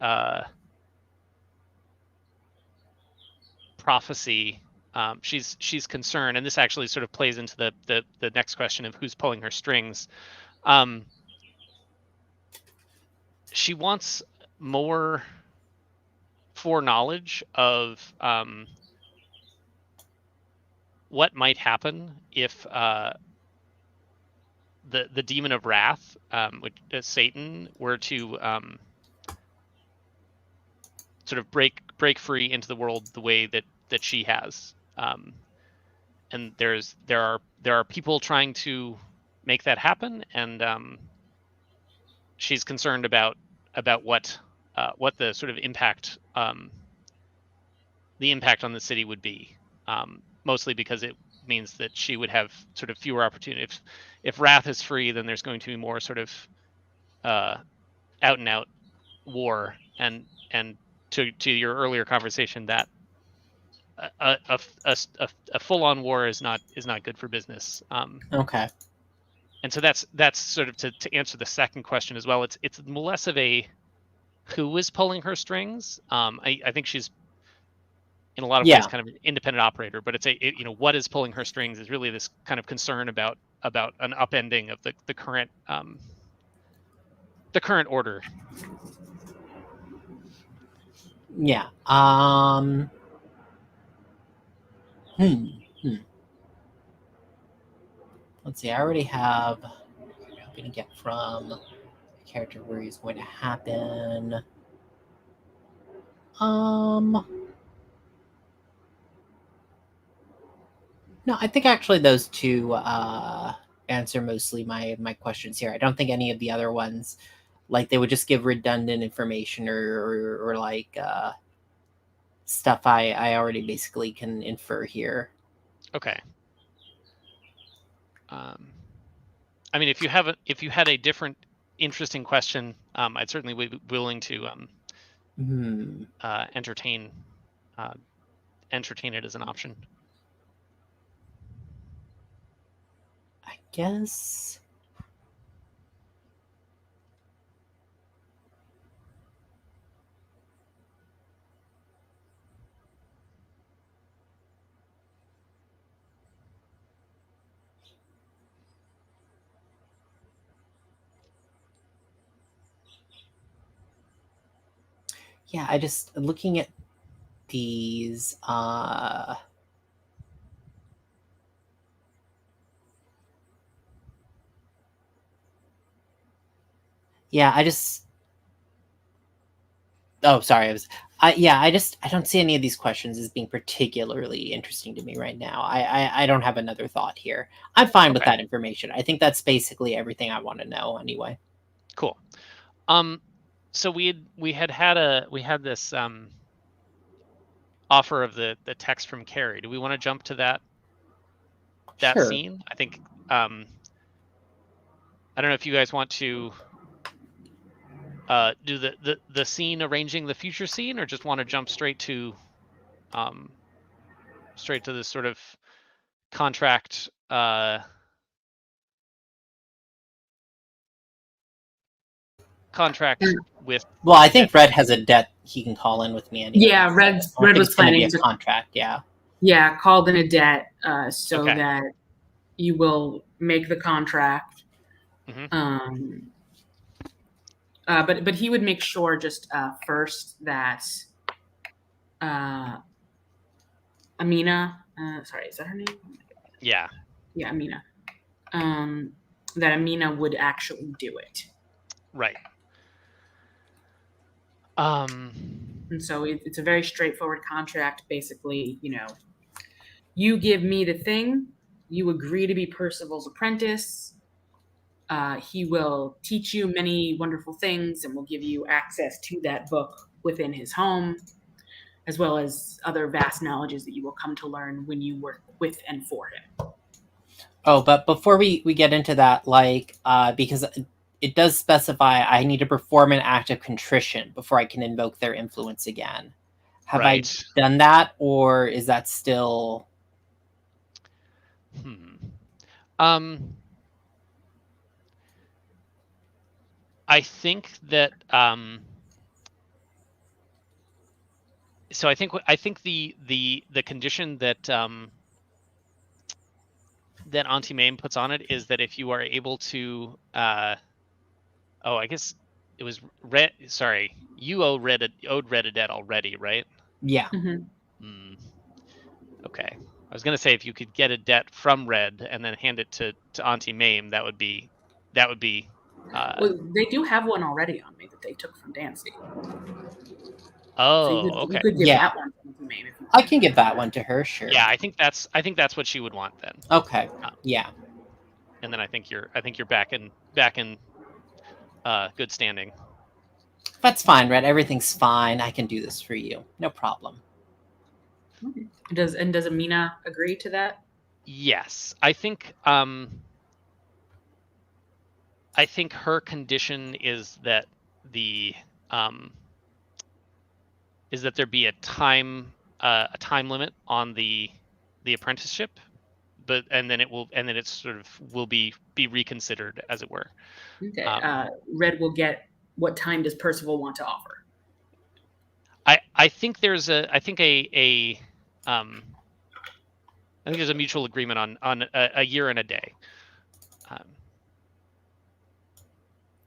prophecy. She's concerned, and this actually sort of plays into the next question of who's pulling her strings. She wants more foreknowledge of what might happen if the demon of wrath, which Satan, were to sort of break free into the world the way that she has. And there are people trying to make that happen, and she's concerned about what the sort of impact the impact on the city would be, mostly because it means that she would have sort of fewer opportunities. If wrath is free, then there's going to be more sort of out and out war, and to your earlier conversation, that a full on war is not good for business. Okay. and so that's sort of to answer the second question as well. It's less of a who is pulling her strings. I think she's in a lot of ways Yeah. kind of an independent operator, but what is pulling her strings is really this kind of concern about an upending of the current order. Yeah. Let's see. I already have. I'm going to get from the character where he's going to happen. No, I think actually those two answer mostly my questions here. I don't think any of the other ones, like, they would just give redundant information or like stuff I already basically can infer here. Okay. I mean, if you had a different interesting question, I'd certainly be willing to entertain it as an option. I guess. Yeah, I just looking at these. Yeah, I just. Oh, sorry. I don't see any of these questions as being particularly interesting to me right now. I don't have another thought here. I'm fine with Okay. that information. I think that's basically everything I want to know anyway. Cool. So we had this offer of the text from Carrie. Do we want to jump to that Sure. scene? I think I don't know if you guys want to do the scene arranging the future scene, or just want to jump straight to this sort of contract with. Well, I think Red has a debt he can call in with me anyway. Yeah, Red I don't think was it's gonna be planning a to contract. Yeah. Yeah, called in a debt so Okay. that you will make the contract. Mhm. But he would make sure just first that Amina, sorry, is that her name? Yeah. Yeah, Amina. That Amina would actually do it. Right. And so it's a very straightforward contract. Basically, you give me the thing, you agree to be Percival's apprentice. He will teach you many wonderful things and will give you access to that book within his home, as well as other vast knowledges that you will come to learn when you work with and for him. Oh, but before we get into that, because it does specify I need to perform an act of contrition before I can invoke their influence again. Have I done that, or is that still? I think that so I think the condition that that Auntie Mame puts on it is that if you are able to I guess it was Red. Sorry, you owed Red a debt already, right? Yeah. Mm-hmm. Okay. I was gonna say if you could get a debt from Red and then hand it to Auntie Mame, that would be. Well, they do have one already on me that they took from Dancy. Oh, so okay. You could give that one to Auntie Mame. I can give that one to her, sure. Yeah, I think that's what she would want then. Okay. Yeah. And then I think you're back in good standing. That's fine, Red. Everything's fine. I can do this for you. No problem. Okay. Does Amina agree to that? Yes. I think her condition is that there be a time limit on the apprenticeship but and then it's sort of will be reconsidered, as it were. Okay. Um, Red will get. What time does Percival want to offer? I think there's a mutual agreement on a year and a day.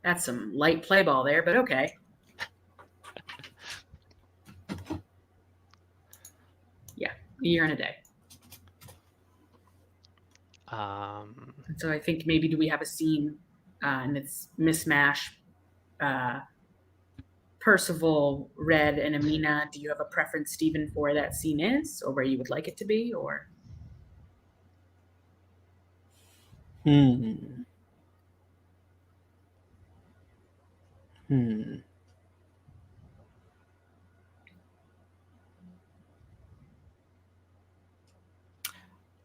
That's some light play ball there, but okay. Yeah, a year and a day. And so I think maybe do we have a scene, and it's Miss Mash, Percival, Red, and Amina. Do you have a preference, Stephen, for where that scene is, or where you would like it to be, or? Hmm.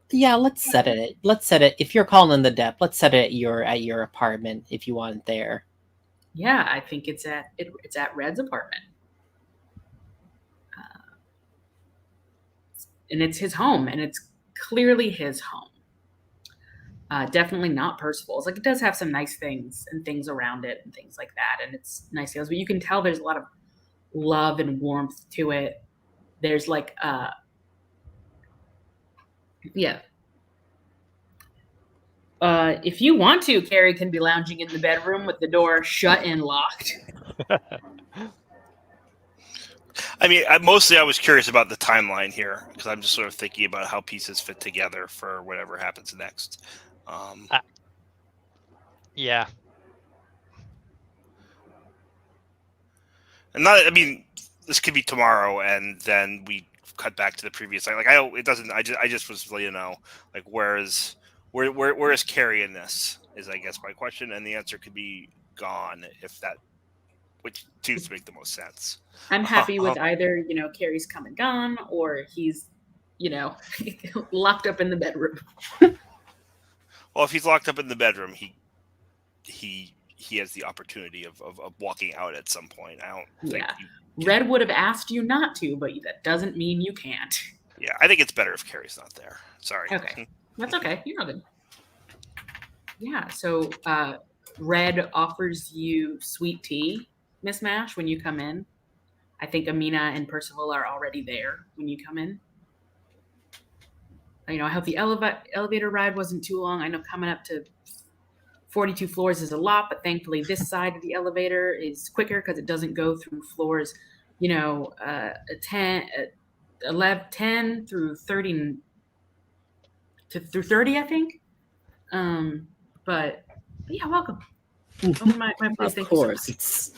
Yeah, let's set it. Let's set it. If you're calling the dep, let's set it at your apartment if you want it there. Yeah, I think it's at Red's apartment, and it's his home, and it's clearly his home. Definitely not Percival's. Like, it does have some nice things and things around it and things like that, and it's nice sales, but you can tell there's a lot of love and warmth to it. There's like yeah. If you want to, Carrie can be lounging in the bedroom with the door shut and locked. I mean, mostly I was curious about the timeline here because I'm just sort of thinking about how pieces fit together for whatever happens next. Yeah. And not, I mean, this could be tomorrow, and then we cut back to the previous. Like, I don't. It doesn't. I just was, like, where is Carrie in this? Is, I guess, my question, and the answer could be gone if that, which seems to make the most sense. I'm happy with either, Carrie's come and gone, or he's, locked up in the bedroom. Well, if he's locked up in the bedroom, he has the opportunity of walking out at some point. I don't think. Red would have asked you not to, but that doesn't mean you can't. Yeah, I think it's better if Carrie's not there. Sorry. Okay. That's okay. You're not good. Yeah, so Red offers you sweet tea, Miss Mash, when you come in. I think Amina and Percival are already there when you come in. I hope the elevator ride wasn't too long. I know coming up to 42 floors is a lot, but thankfully this side of the elevator is quicker because it doesn't go through floors, 10 through 30 through 30, I think. But yeah, welcome. My place. Of course, it's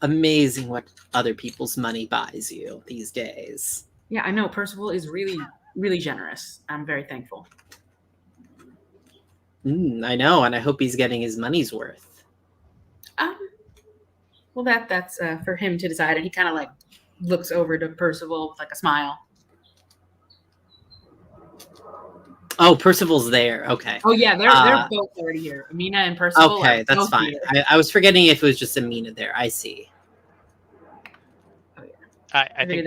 amazing what other people's money buys you these days. Yeah, I know. Percival is really, really generous. I'm very thankful. I know, and I hope he's getting his money's worth. Well, that's for him to decide. And he kind of looks over to Percival with a smile. Oh, Percival's there. Okay. Oh yeah, they're both already here. Amina and Percival. Okay, that's fine. I was forgetting if it was just Amina there. I see. Oh yeah. I think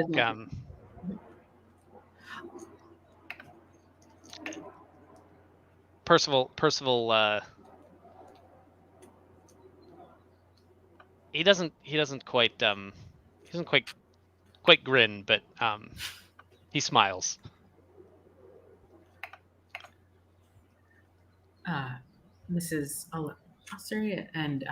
Percival he doesn't quite grin, but he smiles. Mrs. Osiri and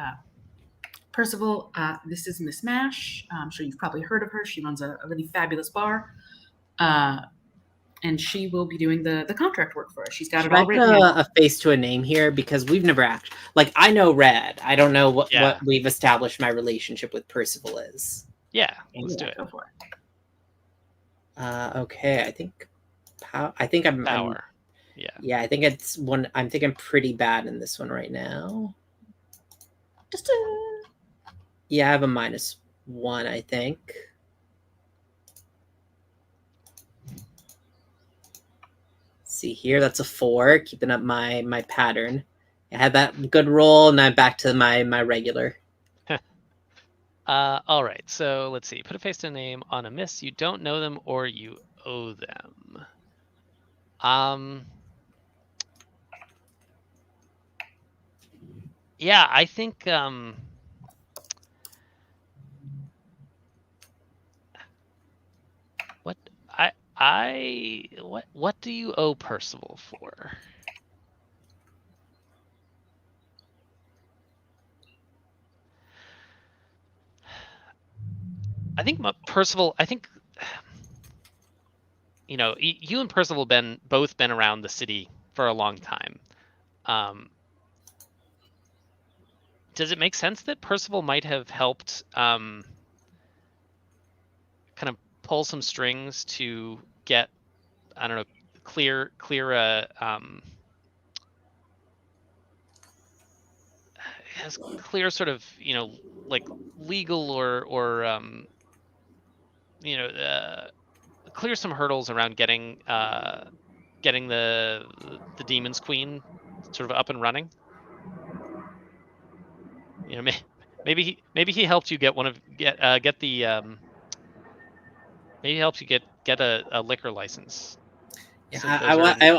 Percival, this is Miss Mash. I'm sure you've probably heard of her. She runs a really fabulous bar. And she will be doing the contract work for us. She's got it all written down. A face to a name here because we've never actually I know Red. I don't know what we've established my relationship with Percival is. Yeah, let's do it. Go for it. Okay, I think I'm power. Yeah, I think it's one. I'm thinking pretty bad in this one right now. Yeah, I have a -1, I think. See here, that's a 4, keeping up my pattern. I had that good roll, and I'm back to my regular. All right, so let's see. Put a face to a name on a miss. You don't know them or you owe them. Yeah, I think what what do you owe Percival for? I think Percival. I think you and Percival both been around the city for a long time. Does it make sense that Percival might have helped kind of pull some strings to get, I don't know, clear has clear sort of like legal or clear some hurdles around getting the Demon's Queen sort of up and running. Maybe he helped you get the maybe he helps you get a liquor license. Yeah, So those are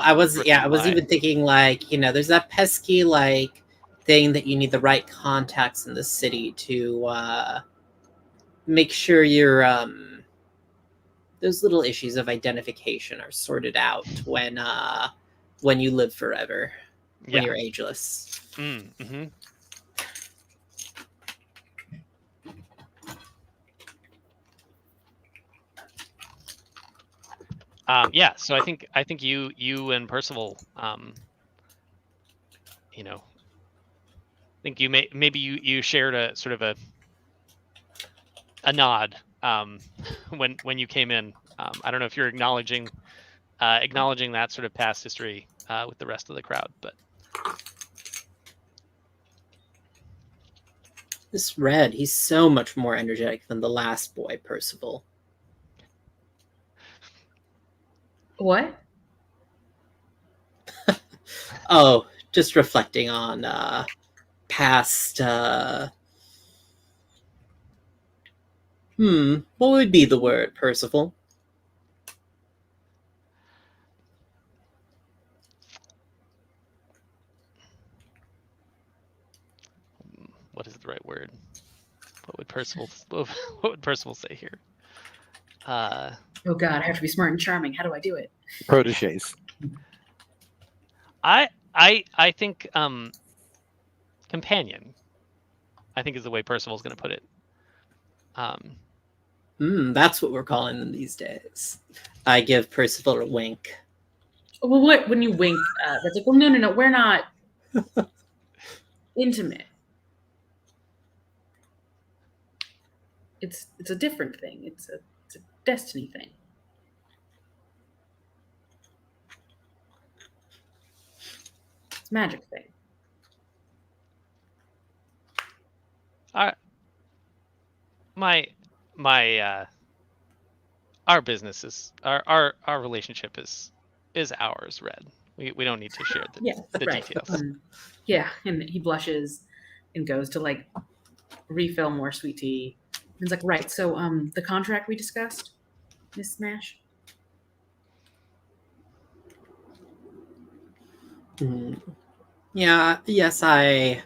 I was written I was by. even thinking like there's that pesky like thing that you need the right contacts in the city to make sure your those little issues of identification are sorted out when you live forever, when you're ageless. Mm-hmm. Yeah, so I think you and Percival, I think maybe you shared a sort of a nod when you came in. I don't know if you're acknowledging that sort of past history with the rest of the crowd, but This Red, he's so much more energetic than the last boy, Percival. What? Oh, just reflecting on past what would be the word, Percival? what is the right word? What would Percival say here? Oh God, I have to be smart and charming. How do I do it? Proteges. I think companion, I think, is the way Percival's going to put it. That's what we're calling them these days. I give Percival a wink. Well, what when you wink? That's like, well, no, we're not intimate. It's a different thing. It's a destiny thing. It's a magic thing. Our business is our relationship is ours, Red. We don't need to share the right. details. Yeah, and he blushes and goes to like refill more sweet tea. And it's like, right. So the contract we discussed, Miss Smash. Yeah, yes, I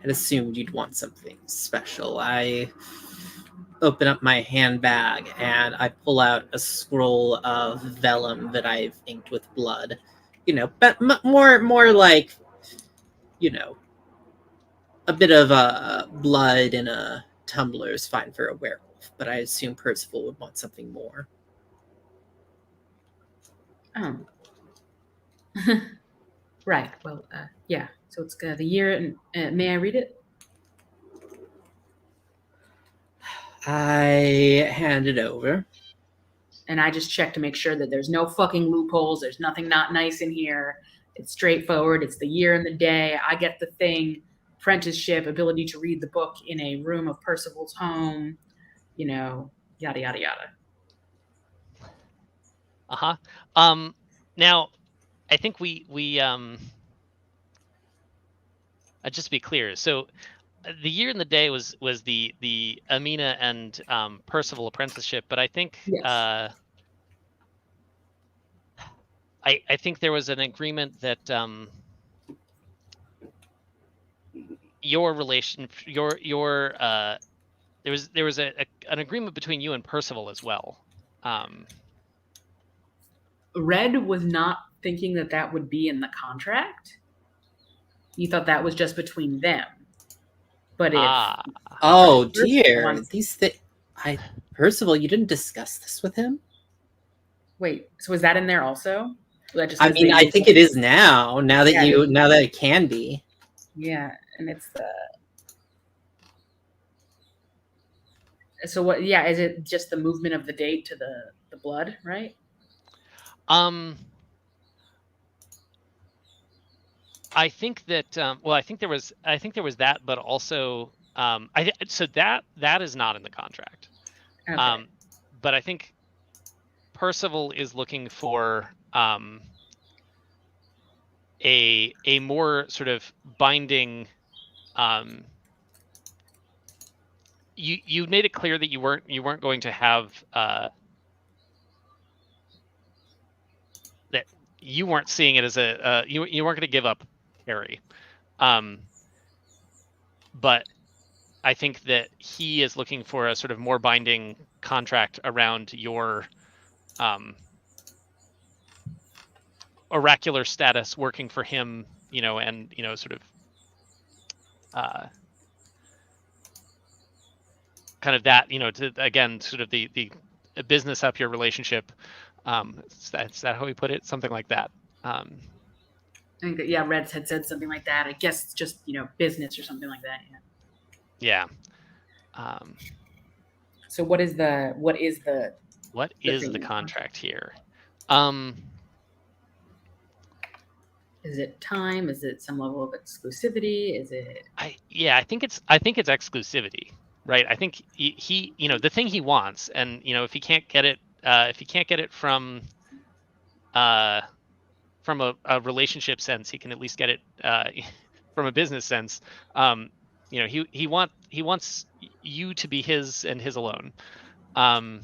had assumed you'd want something special. I open up my handbag and I pull out a scroll of vellum that I've inked with blood. But more like, a bit of blood in a tumbler is fine for a werewolf, but I assume Percival would want something more. Right. Well, yeah. So it's the year, and may I read it? I hand it over. And I just check to make sure that there's no fucking loopholes. There's nothing not nice in here. It's straightforward. It's the year and the day. I get the thing. Apprenticeship, ability to read the book in a room of Percival's home. Yada yada yada. Now, I think we just to be clear, so the year and the day was the Amina and Percival apprenticeship, but I think Yes. I think there was an agreement that your relation, your there was an agreement between you and Percival as well. Red was not thinking that that would be in the contract. He thought that was just between them. But if Oh Percival dear, wants- Percival, you didn't discuss this with him? wait, so is that in there also? That just I says mean, they I need think to- it is now. Now that Yeah, now that it can be. Yeah, and it's the. So what? Yeah, is it just the movement of the date to the blood, right? I think that well, I think there was that, but also so that is not in the contract. Okay. But I think Percival is looking for a more sort of binding. You made it clear that you weren't going to have that you weren't seeing it as a you weren't going to give up Harry, but I think that he is looking for a sort of more binding contract around your oracular status working for him, and sort of kind of that, to again sort of the business up your relationship. Is that how we put it? Something like that. I think that, yeah, Reds had said something like that. I guess it's just business or something like that. Yeah. So what is the the contract here? Is it time? Is it some level of exclusivity? Is it? I think it's exclusivity, right? I think he the thing he wants, and if he can't get it from a relationship sense, he can at least get it from a business sense. He wants you to be his and his alone. And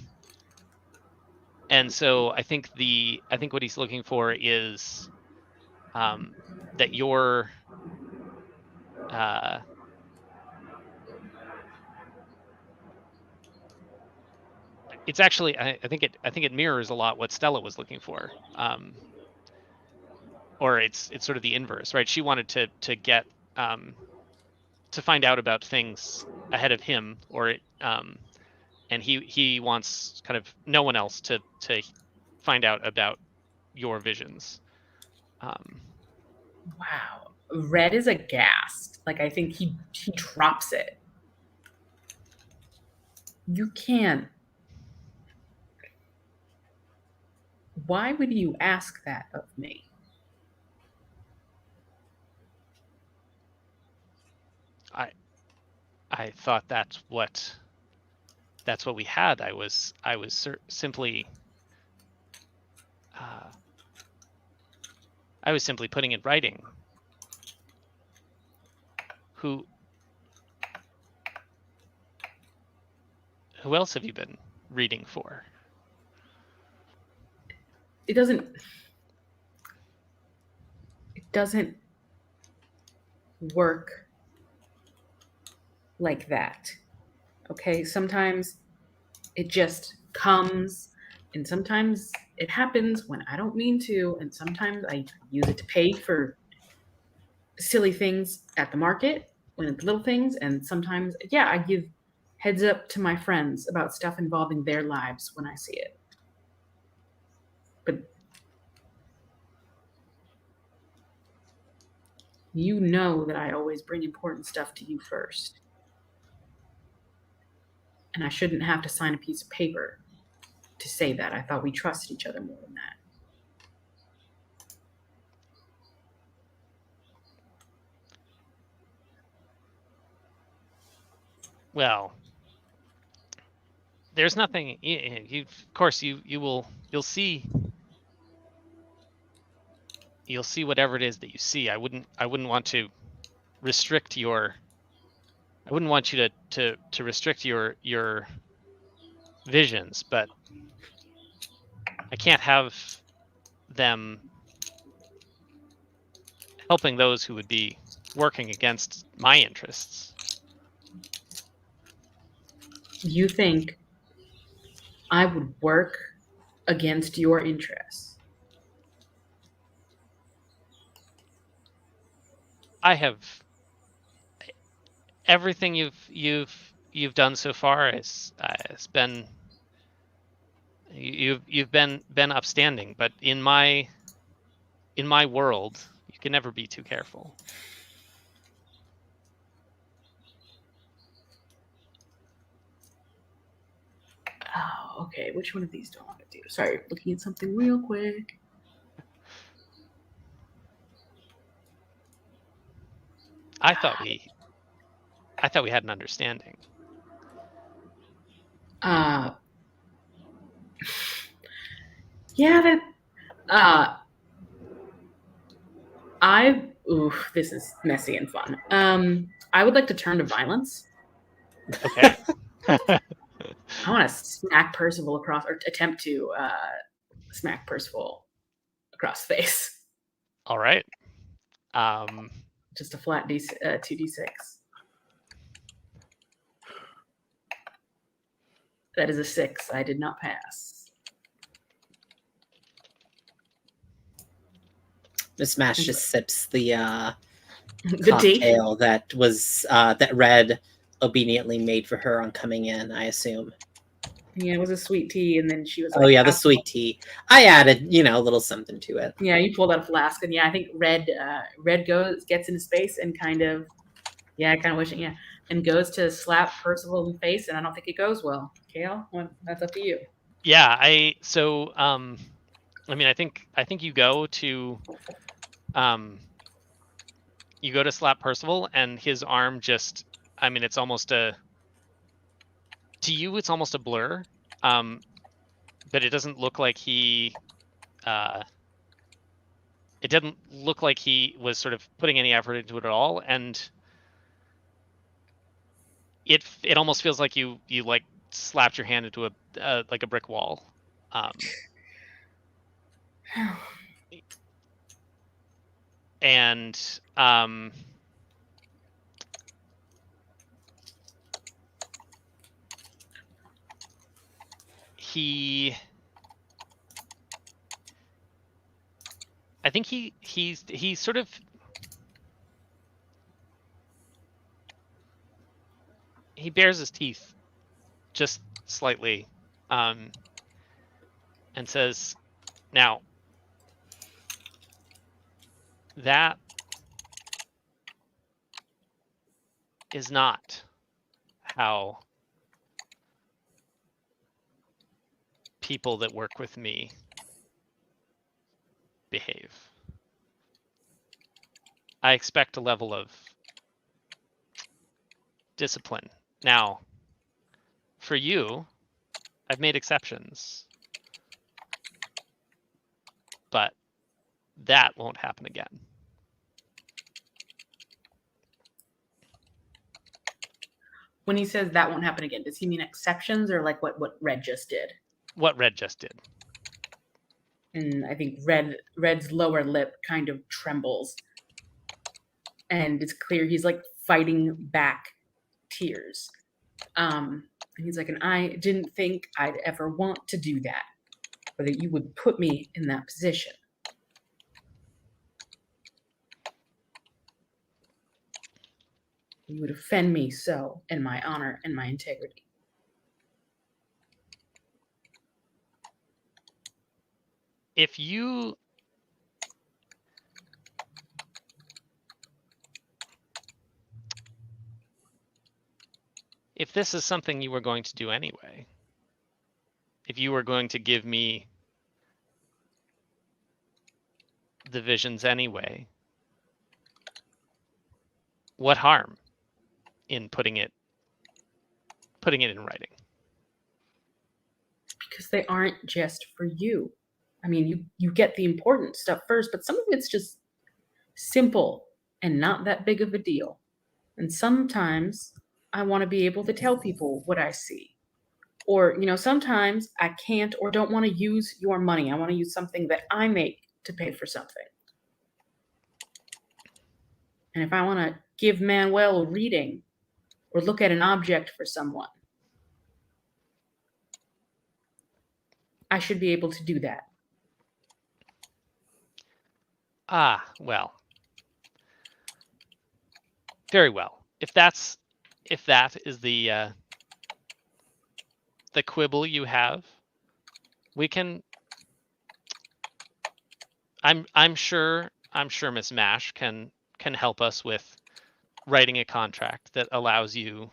so I think what he's looking for is that you're it's actually I think it mirrors a lot what Stella was looking for. Or it's sort of the inverse, right? She wanted to get to find out about things ahead of him, and he wants kind of no one else to find out about your visions. Wow. Red is aghast. Like, I think he drops it. You can't. Why would you ask that of me? I thought that's what we had. I was simply putting in writing who else have you been reading for? It doesn't work like that. Okay? Sometimes it just comes, and sometimes it happens when I don't mean to, and sometimes I use it to pay for silly things at the market when it's little things, and sometimes, yeah, I give heads up to my friends about stuff involving their lives when I see it. But you know that I always bring important stuff to you first. And I shouldn't have to sign a piece of paper to say that. I thought we trusted each other more than that. Well, there's nothing. Of course, you'll see whatever it is that you see. I wouldn't want to restrict your. I wouldn't want you to restrict your visions, but I can't have them helping those who would be working against my interests. You think I would work against your interests? I have everything you've done so far has been you've been upstanding, but in my world, you can never be too careful. Oh, okay. Which one of these do I want to do? Sorry, looking at something real quick. I thought we had an understanding. Yeah, that this is messy and fun. I would like to turn to violence. Okay. I want to smack Percival across, or attempt to smack Percival across the face. All right. Just a flat 2d6. That is a 6. I did not pass. Miss Mash just sips the The tea. cocktail that was that Red obediently made for her on coming in, I assume. Yeah, it was a sweet tea, and then she was like, Oh yeah, the sweet tea. I added, a little something to it. Yeah, you pulled out a flask, and yeah, I think Red gets into space and kind of wishing, and goes to slap Percival in the face, and I don't think it goes well. Kale, that's up to you. Yeah, I think you go to slap Percival, and his arm just, it's almost to you it's almost a blur, but it doesn't look like he it didn't look like he was sort of putting any effort into it at all, and it almost feels like you like slapped your hand into like a brick wall. And I think he's sort of, he bares his teeth just slightly, and says, "Now, that is not how people that work with me behave. I expect a level of discipline. Now, for you, I've made exceptions, but that won't happen again." When he says that won't happen again, does he mean exceptions, or like what Red just did? What Red just did. And I think Red's lower lip kind of trembles, and it's clear he's like fighting back tears. And he's like, and I didn't think I'd ever want to do that, or that you would put me in that position. You would offend me so, in my honor and my integrity. If this is something you were going to do anyway, if you were going to give me the visions anyway, what harm in putting it in writing? Because they aren't just for you. I mean, you get the important stuff first, but some of it's just simple and not that big of a deal. And sometimes I want to be able to tell people what I see. Or, sometimes I can't or don't want to use your money. I want to use something that I make to pay for something. And if I want to give Manuel a reading or look at an object for someone, I should be able to do that. Ah, well. Very well. If that is the quibble you have, we can. I'm sure Miss Mash can help us with writing a contract that allows you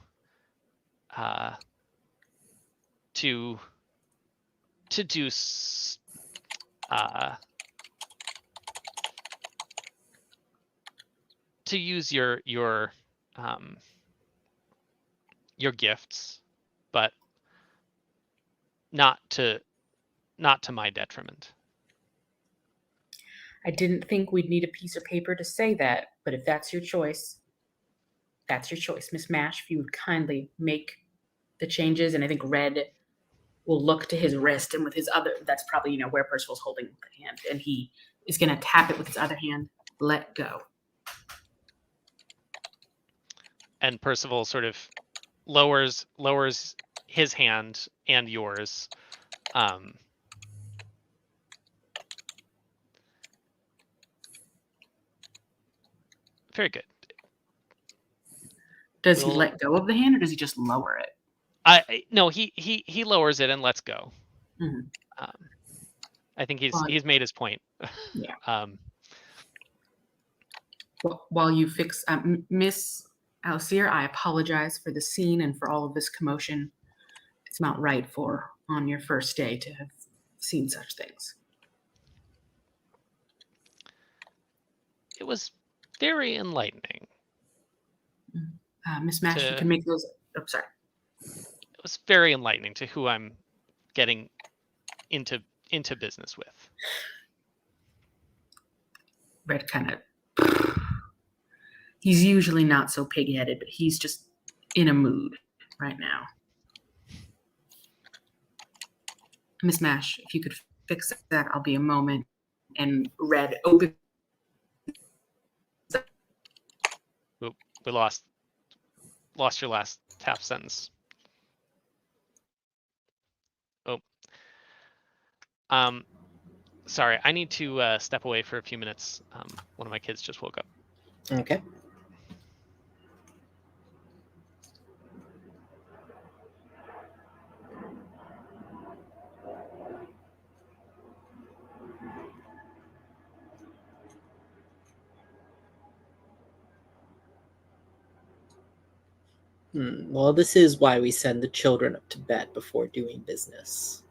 to do to use your gifts, but not to my detriment. I didn't think we'd need a piece of paper to say that, but if that's your choice, that's your choice. Miss Mash, if you would kindly make the changes, and I think Red will look to his wrist, and with his other, that's probably, where Percival's holding the hand, and he is going to tap it with his other hand. Let go. And Percival sort of lowers his hand and yours. Very good. Does he let go of the hand, or does he just lower it? No, he lowers it and lets go. Mhm. I think he's made his point. Yeah. While you fix, Miss Alcir, I apologize for the scene and for all of this commotion. It's not right on your first day to have seen such things. It was very enlightening. Miss Mash, you can make those. Oh, sorry. It was very enlightening to who I'm getting into business with. Red kind of. He's usually not so pig-headed, but he's just in a mood right now. Miss Mash, if you could fix that, I'll be a moment. And Red open. Oop, we lost your last half sentence. Oh. Sorry, I need to step away for a few minutes. One of my kids just woke up. Okay. Well, this is why we send the children up to bed before doing business.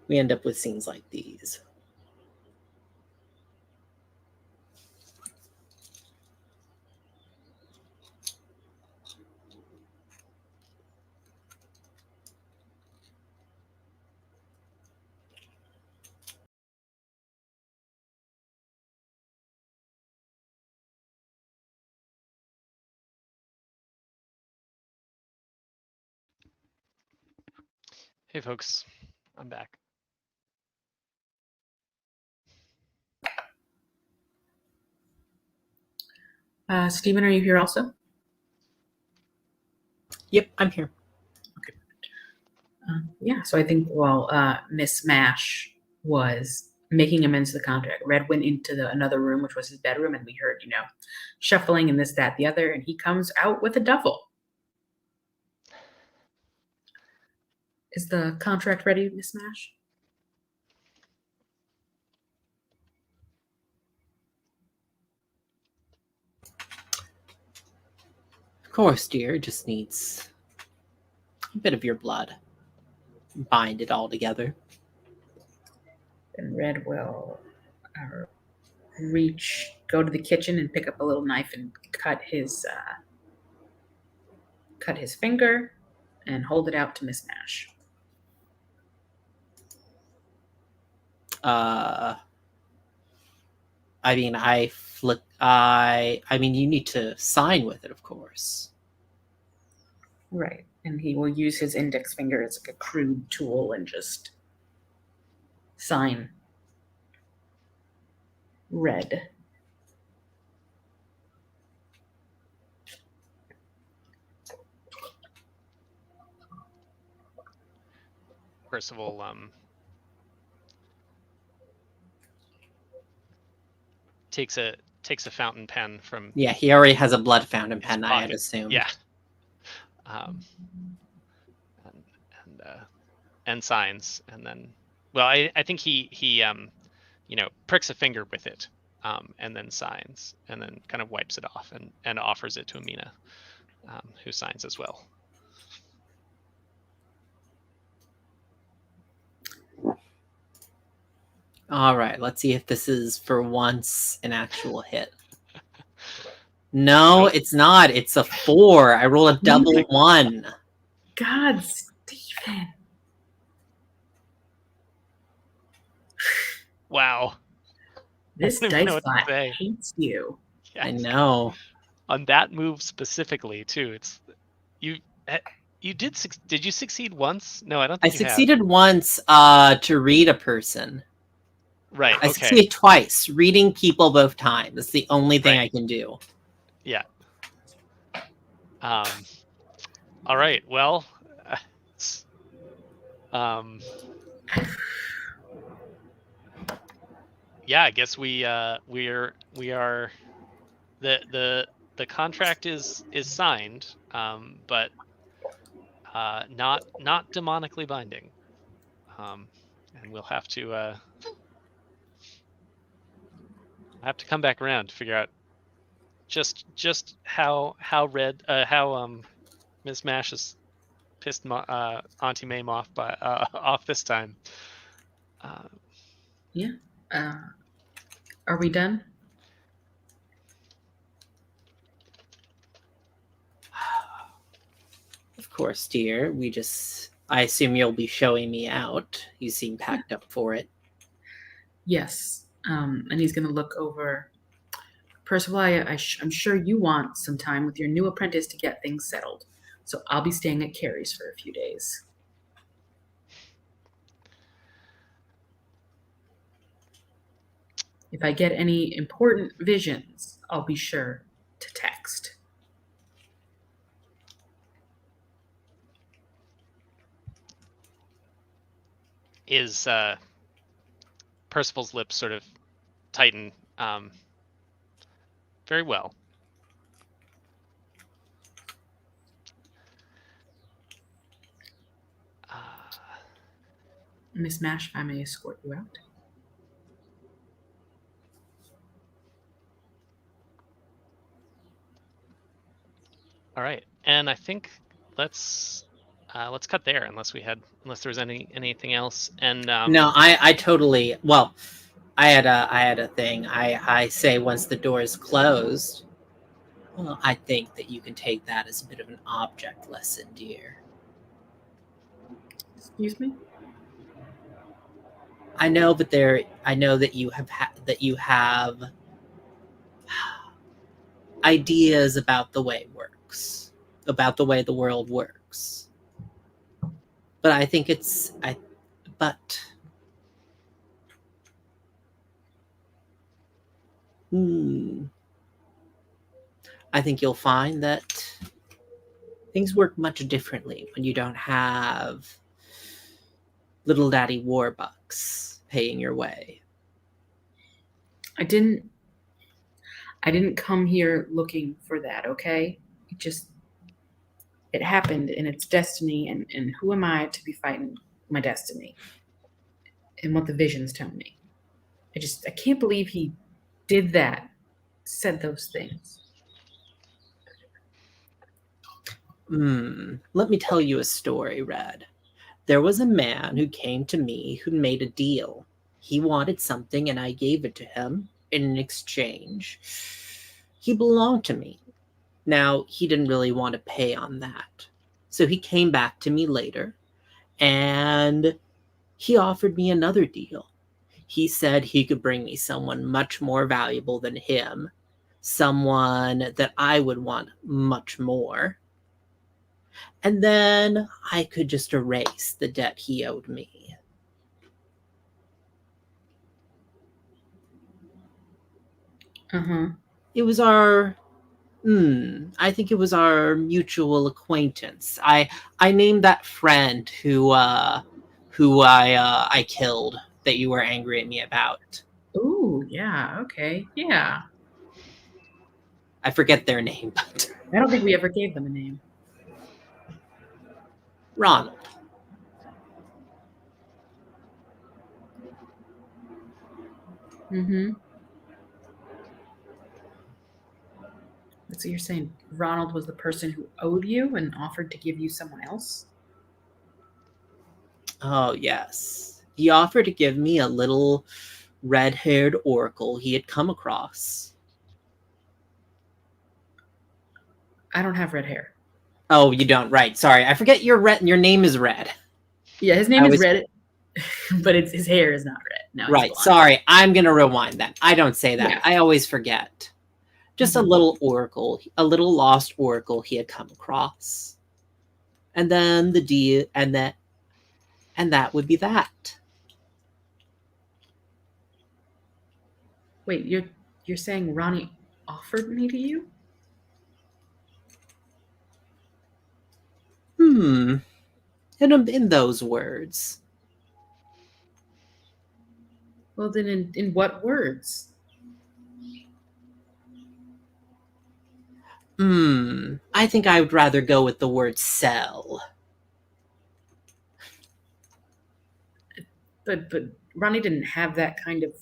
We end up with scenes like these. Hey folks, I'm back. Stephen, are you here also? Yep, I'm here. Okay. Yeah, so I think while Miss Mash was making amends to the contract, Red went into another room, which was his bedroom, and we heard, shuffling and this, that, the other, and he comes out with a duffel. Is the contract ready, Miss Mash? Of course, dear. It just needs a bit of your blood. Bind it all together. Then Red will go to the kitchen and pick up a little knife and cut his finger and hold it out to Miss Mash. You need to sign with it, of course. Right. And he will use his index finger as like a crude tool and just sign Red. Percival takes a fountain pen from Yeah, he already has a blood fountain his pen, I had pocket. assumed. Yeah. And signs, and then, well, I think he pricks a finger with it, and then signs, and then kind of wipes it off and offers it to Amina, who signs as well. All right, let's see if this is for once an actual hit. No, Nope. it's not. It's a 4. I roll a double 1. God, Stephen. Wow. This I don't even know dice what to bot say. hates you. Yeah. I know. On that move specifically, too. It's you did you succeed once? No, I don't I think you have. succeeded once to read a person. Right. I Okay. succeeded twice, reading people both times. That's the only thing Right. I can do. Yeah. All right. Well, yeah, I guess we are the contract is signed, but not demonically binding, and we'll have to come back around to figure out just how Ms. Mash has pissed Auntie Mame off off this time. Are we done? Of course, dear. I assume you'll be showing me out. You seem packed up for it. Yes. And he's going to look over. Percival, I'm sure you want some time with your new apprentice to get things settled. So I'll be staying at Carrie's for a few days. If I get any important visions, I'll be sure to text. Is Percival's lips sort of tighten very well. Miss Mash, if I may escort you out. All right, and I think let's cut there unless there was anything else. And No, I totally. Well, I had a thing. I say once the door is closed. Well, I think that you can take that as a bit of an object lesson, dear. Excuse me? I know that you have ideas about the way it works, about the way the world works. But I think I think you'll find that things work much differently when you don't have little daddy Warbucks paying your way. I didn't come here looking for that, okay? It happened and it's destiny, and who am I to be fighting my destiny and what the visions tell me? I can't believe he did that, said those things. Let me tell you a story, Red. There was a man who came to me who made a deal. He wanted something and I gave it to him in exchange. He belonged to me. Now, he didn't really want to pay on that. So he came back to me later and he offered me another deal. He said he could bring me someone much more valuable than him, someone that I would want much more. And then I could just erase the debt he owed me. Uh-huh. It was our I think it was our mutual acquaintance. I named that friend who I killed that you were angry at me about. Ooh, yeah, okay. Yeah. I forget their name, but I don't think we ever gave them a name. Ronald. Mm-hmm. So you're saying Ronald was the person who owed you and offered to give you someone else? Oh, yes. He offered to give me a little red-haired oracle he had come across. I don't have red hair. Oh, you don't. Right. Sorry. I forget your name is Red. Yeah, his name I is was- Red, but his hair is not red. No, he's Right. blonde. Sorry. I'm going to rewind that. I don't say that. Yeah. I always forget. Just a Mhm. little oracle, a little lost oracle he had come across. And then the deal, and that would be that. Wait, you're saying Ronnie offered me to you? In those words. Well, then in what words? I think I would rather go with the word sell. But Ronnie didn't have that kind of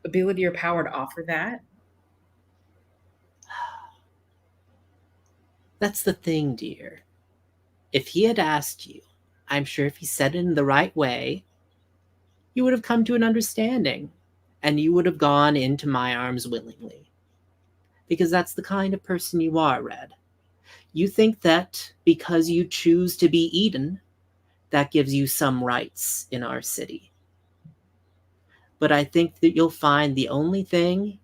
ability or power to offer that. That's the thing, dear. If he had asked you, I'm sure if he said it in the right way, you would have come to an understanding, and you would have gone into my arms willingly. Because that's the kind of person you are, Red. You think that because you choose to be Eden, that gives you some rights in our city. But I think that you'll find the only thing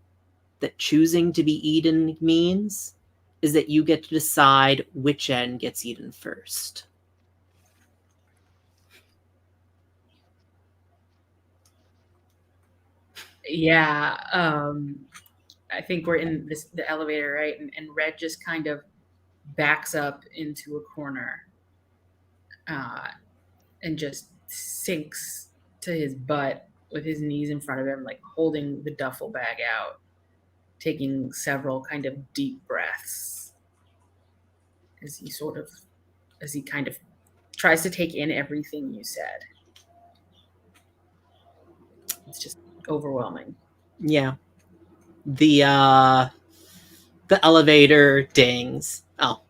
that choosing to be Eden means is that you get to decide which end gets eaten first. Yeah, I think we're in the elevator, right? And Red just kind of backs up into a corner, and just sinks to his butt with his knees in front of him, like holding the duffel bag out, taking several kind of deep breaths as he kind of tries to take in everything you said. It's just overwhelming. Yeah. The elevator dings. Oh,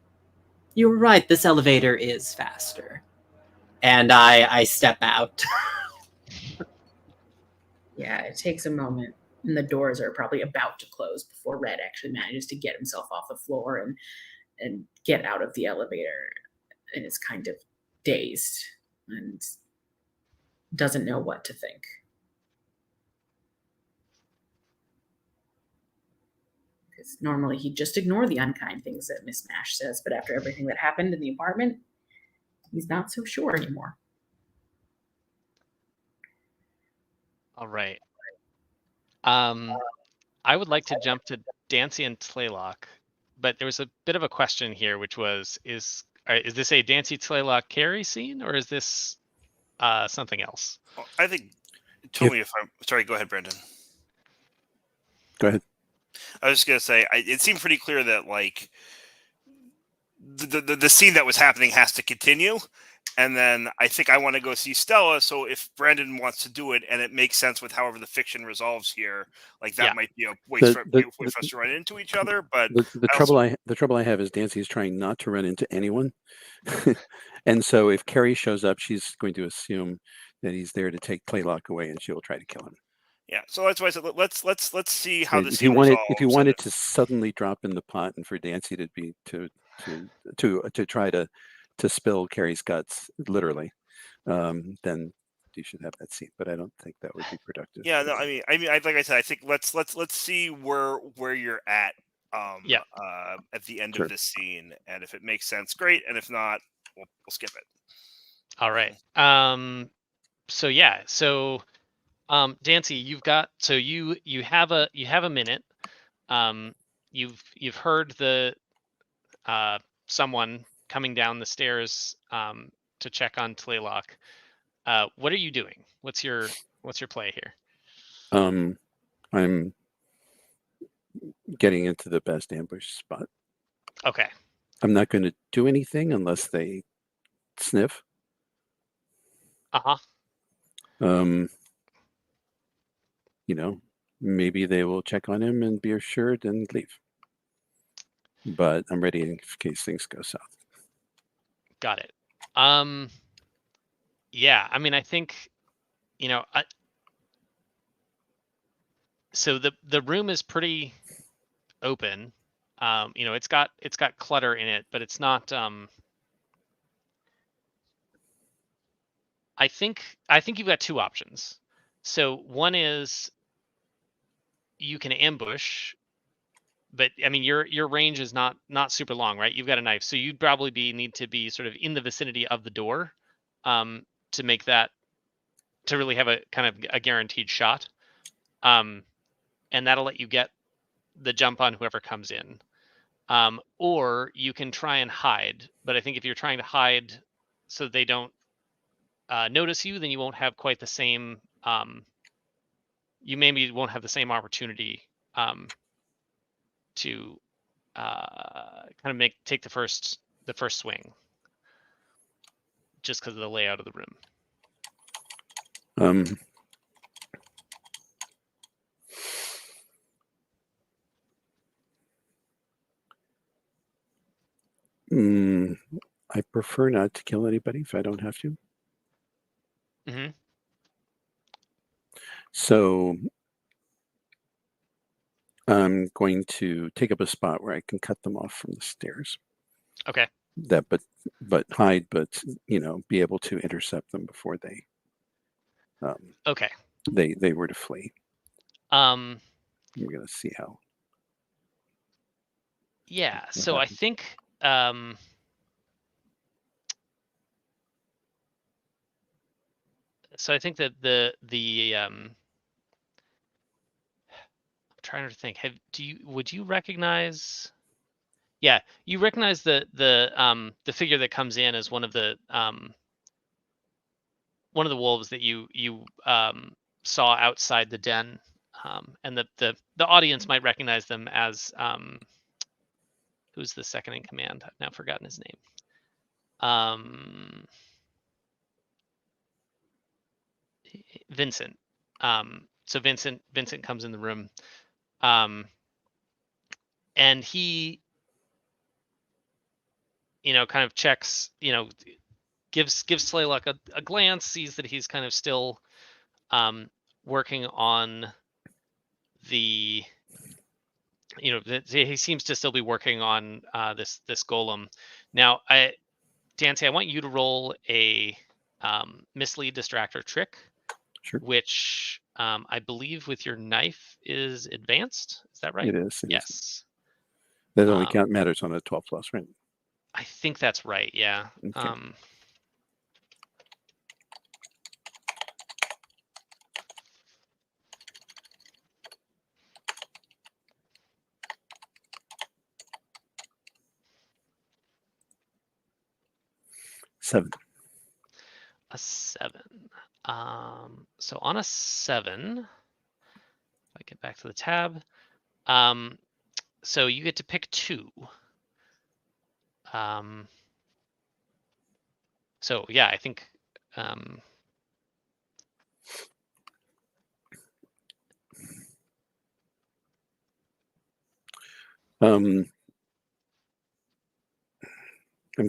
you were right. This elevator is faster. And I step out. Yeah, it takes a moment, and the doors are probably about to close before Red actually manages to get himself off the floor and get out of the elevator, and is kind of dazed and doesn't know what to think. Because normally he'd just ignore the unkind things that Miss Mash says, but after everything that happened in the apartment, he's not so sure anymore. All right. I would like to jump to Dancy and Tlaylock, but there was a bit of a question here, which was, is this a Dancy Tlaylock Carrie scene, or is this something else? Well, I think. Tell me if I'm sorry. Go ahead, Brendan. Go ahead. I was just gonna say, it seemed pretty clear that like the scene that was happening has to continue, and then I think I want to go see Stella. So if Brandon wants to do it, and it makes sense with however the fiction resolves here, like that Yeah. might be a way The- for the- us to run into each other. But The trouble I have is Dancy is trying not to run into anyone, and so if Carrie shows up, she's going to assume that he's there to take Tlaylock away, and she'll try to kill him. yeah, so that's why I said let's see how this If you resolves. if you wanted to suddenly drop in the pot and for Dancy to be to try to spill Carrie's guts literally, then you should have that scene. But I don't think that would be productive. Yeah, no, like I said, I think let's see where you're at. At the end Sure. of this scene, and if it makes sense, great, and if not, we'll skip it. All right. So yeah. So Dancy, you have a minute. You've heard the someone coming down the stairs to check on Tlaylock. What are you doing? What's your play here? I'm getting into the best ambush spot. Okay. I'm not going to do anything unless they sniff. Uh-huh. You know, maybe they will check on him and be assured and leave. But I'm ready in case things go south. Got it. Yeah, I mean, I think, you know, so the room is pretty open. You know, it's got clutter in it, but it's not. I think you've got two options. So one is you can ambush, but I mean your range is not super long, right? You've got a knife, so you'd probably need to be sort of in the vicinity of the door, to make that, to really have a kind of a guaranteed shot, and that'll let you get the jump on whoever comes in. Or you can try and hide, but I think if you're trying to hide so they don't notice you, then you won't have quite the same. You maybe won't have the same opportunity to kind of take the first swing, just because of the layout of the room. I prefer not to kill anybody if I don't have to. Mm-hmm. So I'm going to take up a spot where I can cut them off from the stairs. Okay. That, but hide, but you know, be able to intercept them before they. Okay. They were to flee. We're gonna see how. Yeah. What So happens. I think. So I think that I'm trying to think. Would you recognize? Yeah, you recognize the figure that comes in as one of the wolves that you saw outside the den, and the audience might recognize them as who's the second in command? I've now forgotten his name. Vincent. So Vincent comes in the room, and he, you know, kind of checks, you know, gives Tlaylock a glance, sees that he's kind of still working on the, you know, he seems to still be working on this golem. Now, Dancy, I want you to roll a mislead, distract, or trick. Sure. Which I believe with your knife is advanced. Is that right? It is. Yes. That only matters on a 12 plus, right? I think that's right. Yeah. Okay. 7. A 7. So on a 7, if I get back to the tab, so you get to pick 2. So yeah, I think I'm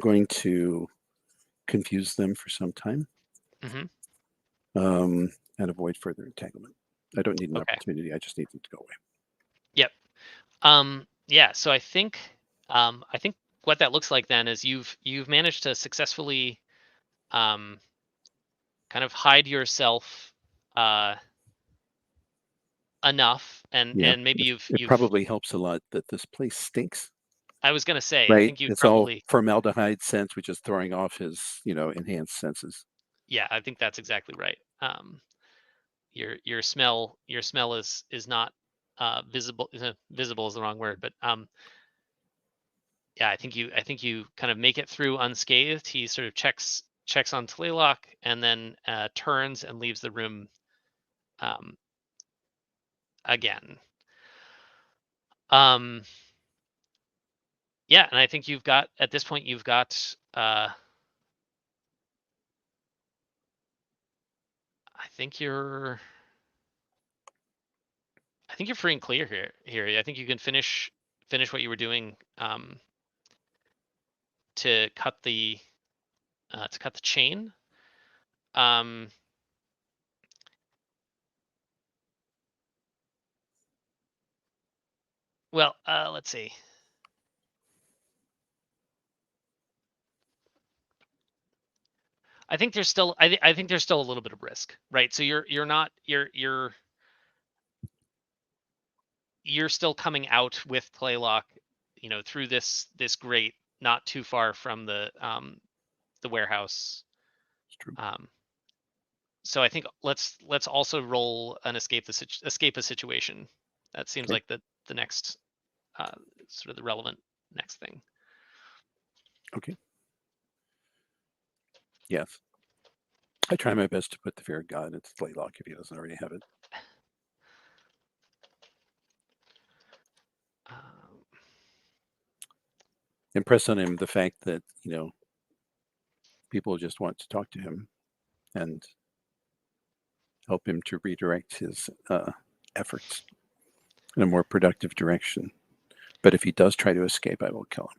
going to confuse them for some time, and avoid further entanglement. I don't need an opportunity. I just need them to go away. Yep. Yeah. So I think what that looks like then is you've managed to successfully kind of hide yourself enough, and maybe you've probably helps a lot that this place stinks. I was going to say, right? I think it's probably all formaldehyde scent, which is throwing off his, you know, enhanced senses. Yeah, I think that's exactly right. Your smell is not visible. Visible is the wrong word, but yeah, I think you kind of make it through unscathed. He sort of checks on Tlaylock and then turns and leaves the room again. Yeah, and I think you've got at this point I think you're free and clear here. I think you can finish what you were doing to cut the chain. Well, let's see. I think there's still I think there's still a little bit of risk, right? So you're still coming out with Tlaylock, through this grate, not too far from the warehouse. It's true. So I think let's also roll an escape a situation. That seems Okay. like the next sort of the relevant next thing. Okay. Yes. I try my best to put the fear of God into Tlaylock if he doesn't already have it. Impress on him the fact that, people just want to talk to him and help him to redirect his efforts in a more productive direction. But if he does try to escape, I will kill him.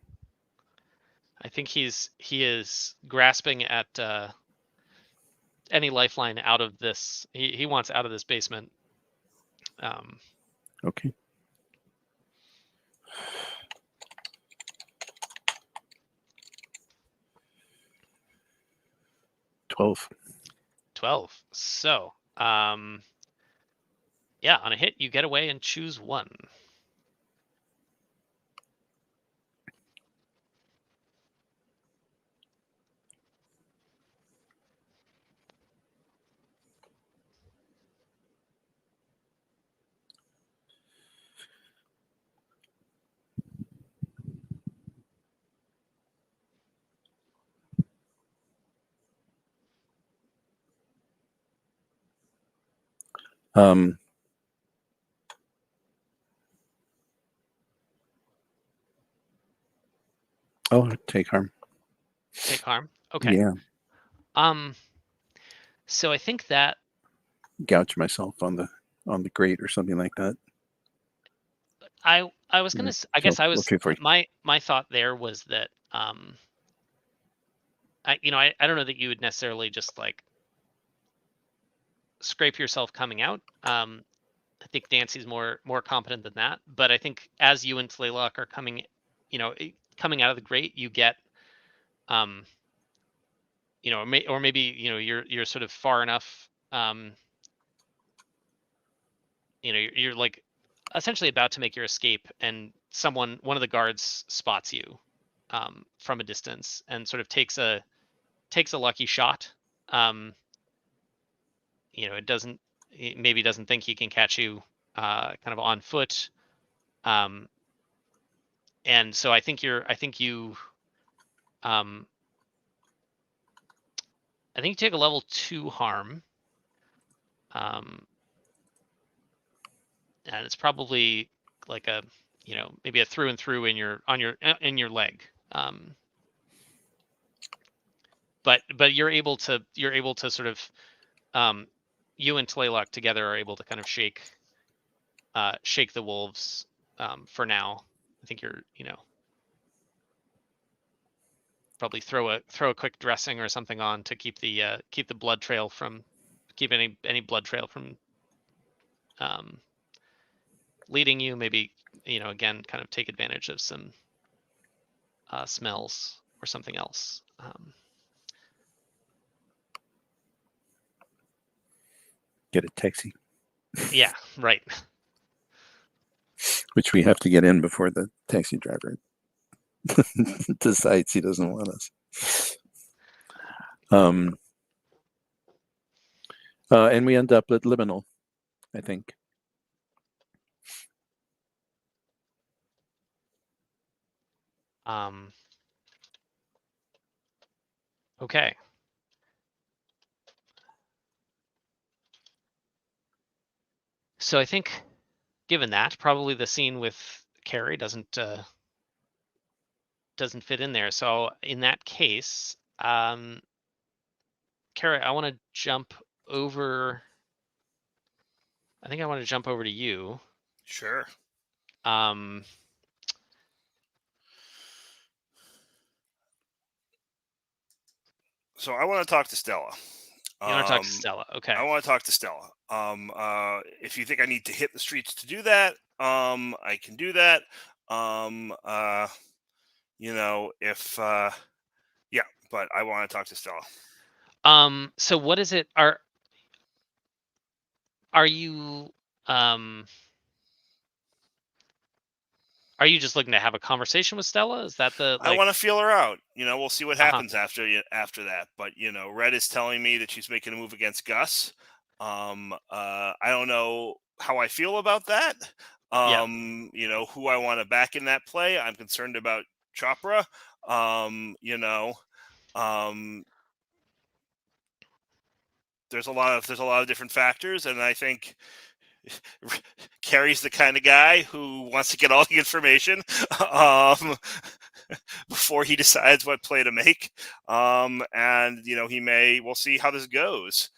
I think he is grasping at any lifeline out of this. He wants out of this basement. Okay. $12. 12. So, yeah, on a hit, you get away and choose one. Oh, take harm. Take harm. Okay. Yeah. So I think that Gouge myself on the grate or something like that. I was gonna. I guess I was. My thought there was that I don't know that you would necessarily just like scrape yourself coming out. I think Dancy's more competent than that. But I think as you and Tlaylock are coming out of the grate, you get or maybe you're sort of far enough. You're like essentially about to make your escape, and one of the guards spots you from a distance and sort of takes a lucky shot. It maybe doesn't think he can catch you kind of on foot. And so I think you take a level 2 harm. And it's probably like a maybe a through and through in your leg. But you're able to sort of you and Tlaylock together are able to kind of shake the wolves for now. I think you're probably throw a quick dressing or something on to keep the blood trail from any blood trail from leading you. Maybe again kind of take advantage of some smells or something else. Get a taxi. Yeah, right. Which we have to get in before the taxi driver decides he doesn't want us. And we end up at Liminal, I think. Okay. So I think, given that, probably the scene with Carrie doesn't fit in there. So in that case, Carrie, I want to jump over. I think I want to jump over to you. Sure. Um, So I want to talk to Stella. you want to talk to Stella? Okay. I want to talk to Stella. If you think I need to hit the streets to do that, I can do that. If yeah, but I want to talk to Stella. So what is it? Are you just looking to have a conversation with Stella? Is that the I want to feel her out. We'll see what Uh-huh. happens after that. But Red is telling me that she's making a move against Gus. I don't know how I feel about that. Yeah. Who I want to back in that play. I'm concerned about Chopra. There's a lot of different factors, and I think Carrie's the kind of guy who wants to get all the information before he decides what play to make. And we'll see how this goes.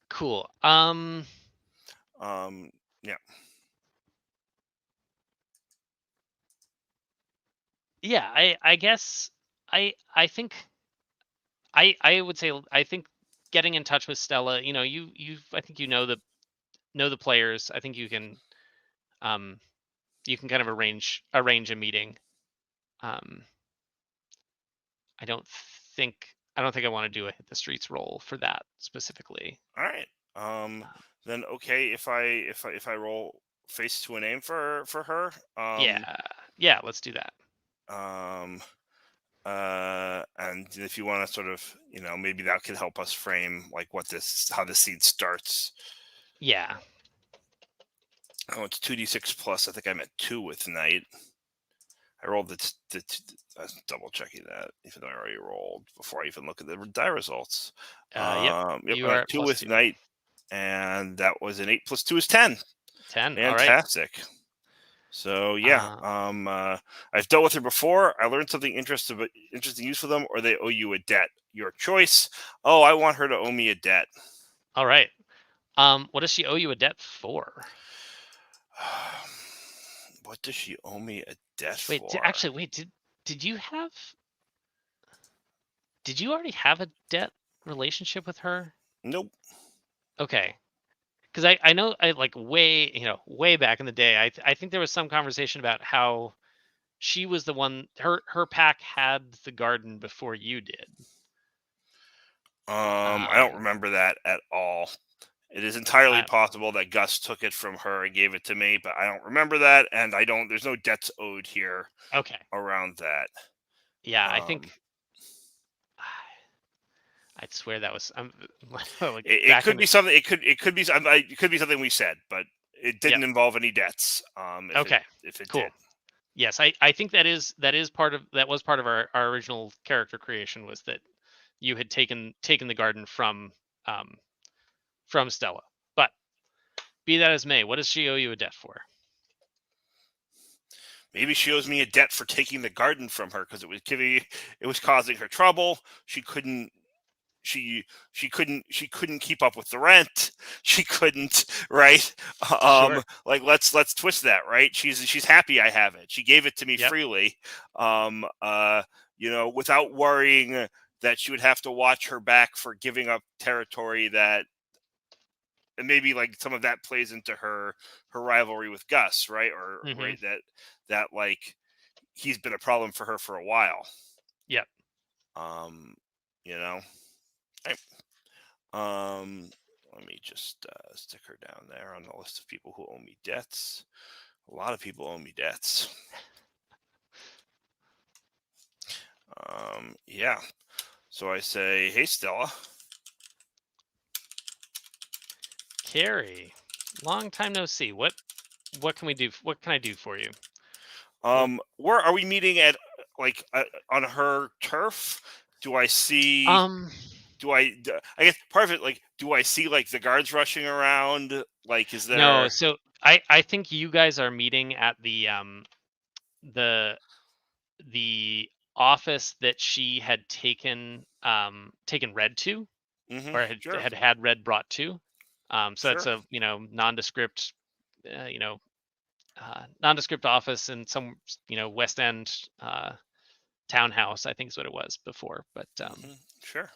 Cool. Yeah. Yeah, I guess I think I would say I think getting in touch with Stella, you I think you know the players. I think you can kind of arrange a meeting. I don't think I want to do a hit the streets roll for that specifically. All right. Then okay, if I roll face to a name for her. Yeah, let's do that. And if you want to sort of, maybe that could help us frame like how the scene starts. Yeah. Oh, it's 2d6 plus. I think I'm at 2 with Knight. I rolled I was double checking that, even though I already rolled before I even look at the die results. Yep. You are 2 with 2. Knight, and that was an 8 plus 2 is 10. 10. Fantastic. All right. So yeah, I've dealt with her before. I learned something interesting use for them, or they owe you a debt. Your choice. Oh, I want her to owe me a debt. All right. What does she owe you a debt for? What does she owe me a debt for? Did you already have a debt relationship with her? Nope. Okay. Because I know way back in the day, I think there was some conversation about how she was the one, her pack had the garden before you did. I don't remember that at all. It is entirely possible that Gus took it from her and gave it to me, but I don't remember that, and there's no debts owed here. Okay. Around that. Yeah, I think I'd swear that was it could be something. It could be something we said, but it didn't involve any debts. If it cool. did. Yes, I think that was part of our original character creation, was that you had taken the garden from Stella. But be that as may, what does she owe you a debt for? Maybe she owes me a debt for taking the garden from her because it was causing her trouble. She couldn't keep up with the rent. She couldn't, right? Sure. Like let's twist that, right? She's happy I have it. She gave it to me freely. Without worrying that she would have to watch her back for giving up territory that, and maybe like some of that plays into her rivalry with Gus, right? Or right, that like he's been a problem for her for a while. Yep. Let me just stick her down there on the list of people who owe me debts. A lot of people owe me debts. Yeah. So I say, hey, Stella. Carrie, long time no see. What can we do? What can I do for you? Where are we meeting at? Like on her turf? Do I see? I guess part of it, like, do I see like the guards rushing around? Like, is there? No, so I think you guys are meeting at the office that she had taken Red to, Mm-hmm. or Sure. had Red brought to. So that's Sure. a nondescript nondescript office in some West End townhouse, I think is what it was before. But Sure.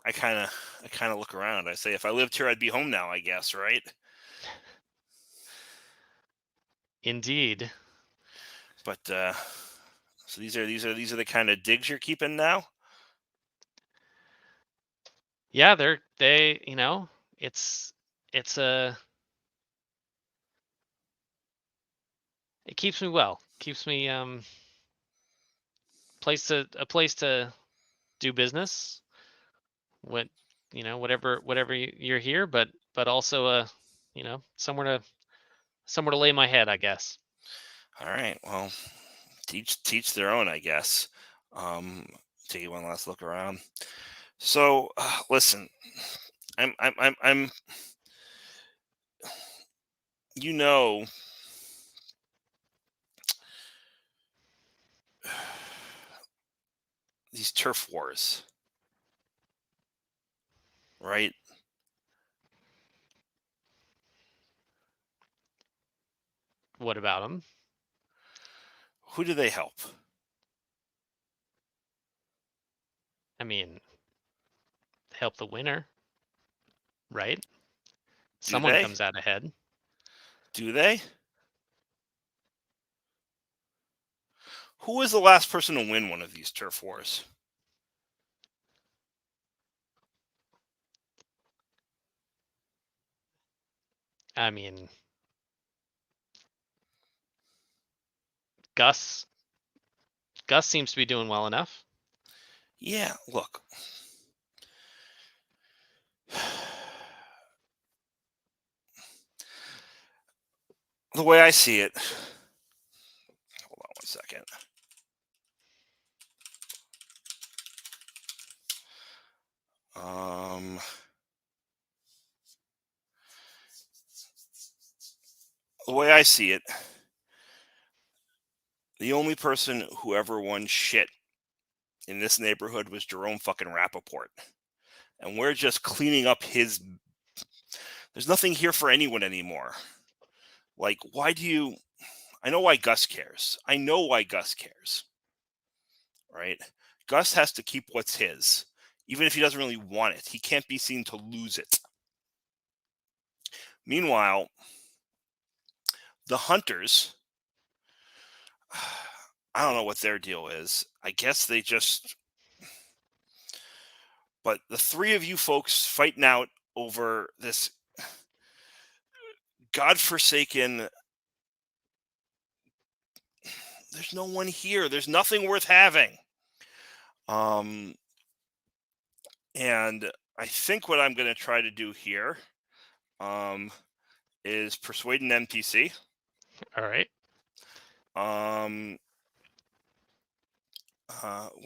I kind of look around. I say, if I lived here, I'd be home now, I guess, right? Indeed. But so these are the kind of digs you're keeping now. Yeah, it's it keeps me well. Keeps me a place to do business. Whatever you're here, but also somewhere to lay my head, I guess. All right. Well, teach their own, I guess. Take one last look around. So, listen, I'm you know, these turf wars, right? What about them? Who do they help? I mean, help the winner, right? Do Someone they? comes out ahead. Do they? Who was the last person to win one of these turf wars? I mean, Gus seems to be doing well enough. Yeah, look. The way I see it, hold on one second. The way I see it, the only person who ever won shit in this neighborhood was Jerome fucking Rappaport. And we're just cleaning up his. There's nothing here for anyone anymore. Like, why do you. I know why Gus cares. Right? Gus has to keep what's his. Even if he doesn't really want it, he can't be seen to lose it. Meanwhile, the hunters, I don't know what their deal is. I guess they just. But the three of you folks fighting out over this godforsaken. There's no one here. There's nothing worth having. And I think what I'm going to try to do here is persuade an NPC. All right. What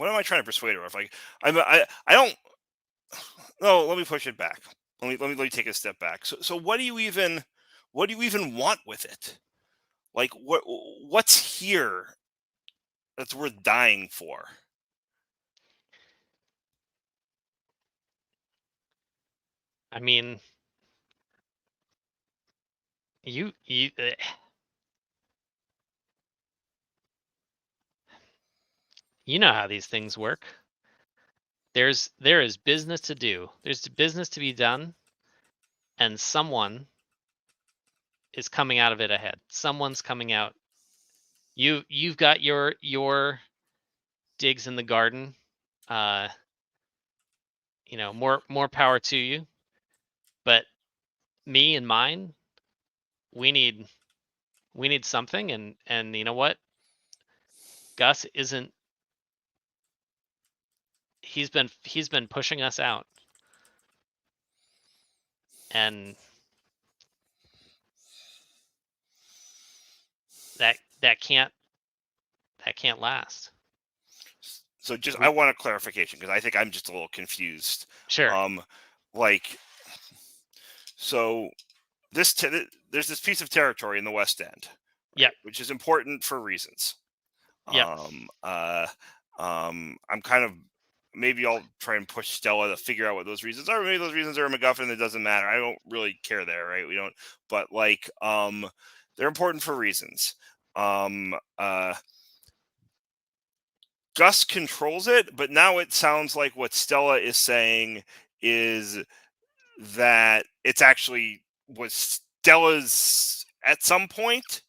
am I trying to persuade her of? Like, I don't. No, let me push it back. Let me take a step back. So what do you even want with it? Like, what's here that's worth dying for? I mean, you you know how these things work. There is business to do. There's business to be done, and someone is coming out of it ahead. Someone's coming out. You've got your digs in the garden. More power to you. But me and mine, we need something, and you know what? Gus isn't. He's been pushing us out, and that can't last. So just I want a clarification because I think I'm just a little confused. Sure. Like, so there's this piece of territory in the West End, Yep. which is important for reasons. Yep. I'm kind of, maybe I'll try and push Stella to figure out what those reasons are. Maybe those reasons are a MacGuffin that doesn't matter. I don't really care there, right? We don't, but like, they're important for reasons. Gus controls it, but now it sounds like what Stella is saying is that it's actually was Stella's at some point,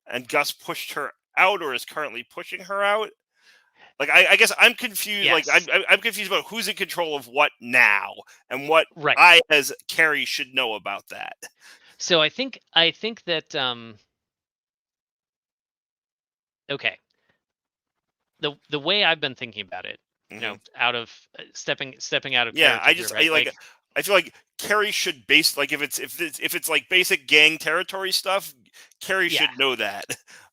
and Gus pushed her out, or is currently pushing her out. Like, I guess I'm confused. Yes. Like, I'm confused about who's in control of what now, and what Right. I, as Carrie, should know about that. So I think that okay. The way I've been thinking about it, you know, out of stepping out of Yeah, character here, right? I feel like Carrie should base, like, if it's like basic gang territory stuff, Carrie Yeah. should know that.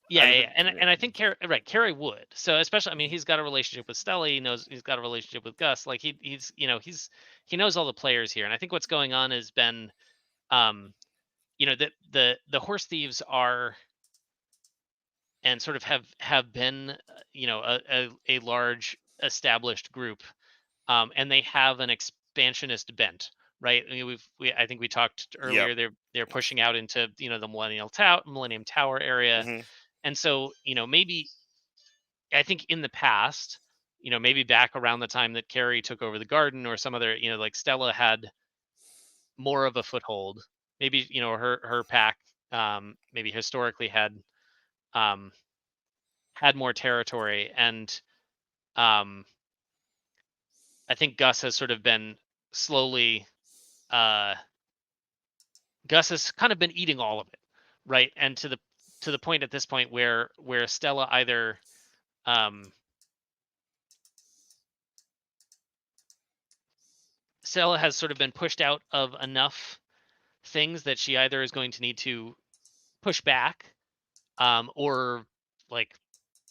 Yeah. And I think Carrie would. So especially, I mean, he's got a relationship with Stella. He knows he's got a relationship with Gus. Like he's you know he knows all the players here. And I think what's going on has been, you know, the horse thieves are, and sort of have been, you know, a large established group, and they have an expansionist bent, right? I mean, I think we talked earlier. They're pushing out into, you know, the Millennium Tower area, and so, you know, maybe, I think in the past, you know, maybe back around the time that Carrie took over the garden, or some other, you know, like Stella had more of a foothold. Maybe, you know, her pack, maybe historically um, had more territory, and I think Gus has sort of been slowly, Gus has kind of been eating all of it, right? And to the point at this point where Stella either, Stella has sort of been pushed out of enough things that she either is going to need to push back, or, like,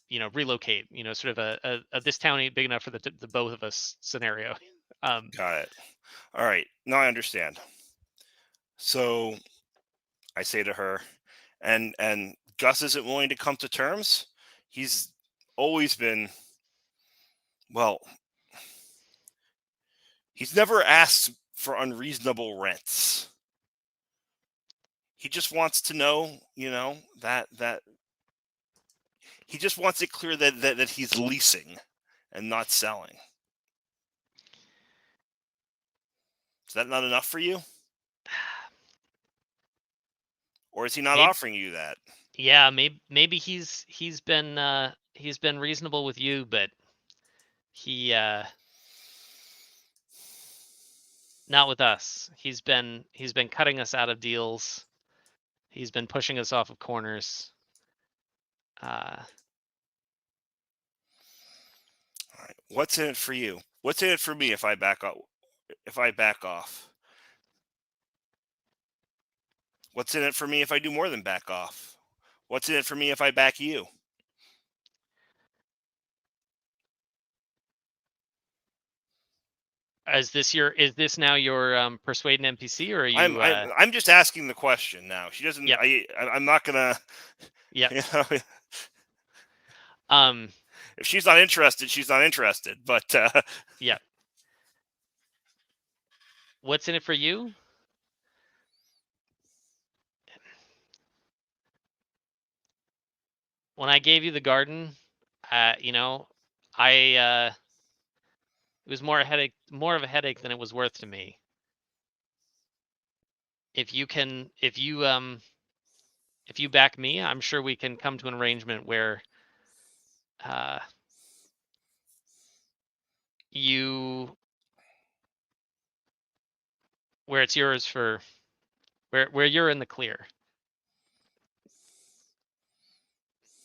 you know, relocate, you know, sort of a this town ain't big enough for the both of us scenario. Got it. All right. Now I understand. So I say to her, and Gus isn't willing to come to terms. He's always been, well, he's never asked for unreasonable rents. He just wants to know, you know, that he just wants it clear that he's leasing and not selling. Is that not enough for you? Or is he not offering you that? Yeah, maybe he's been reasonable with you, but he, not with us. He's been cutting us out of deals. He's been pushing us off of corners. All right. What's in it for you? What's in it for me if I back off? What's in it for me if I do more than back off? What's in it for me if I back you? Is this now your persuade an NPC, or are you? I'm just asking the question now. She doesn't. Yep. I'm not gonna. Yeah. You know, if she's not interested, she's not interested. But yeah. What's in it for you? When I gave you the garden, you know, it was more of a headache than it was worth to me. If you back me, I'm sure we can come to an arrangement where, where it's yours for, where you're in the clear.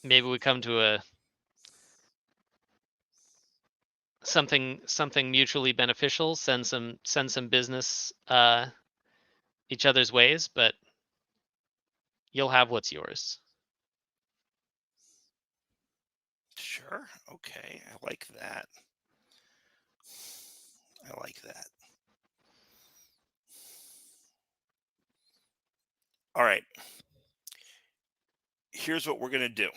Maybe we come to something mutually beneficial, send some business each other's ways, but you'll have what's yours. Sure. Okay. I like that. I like that. All right. Here's what we're going to do.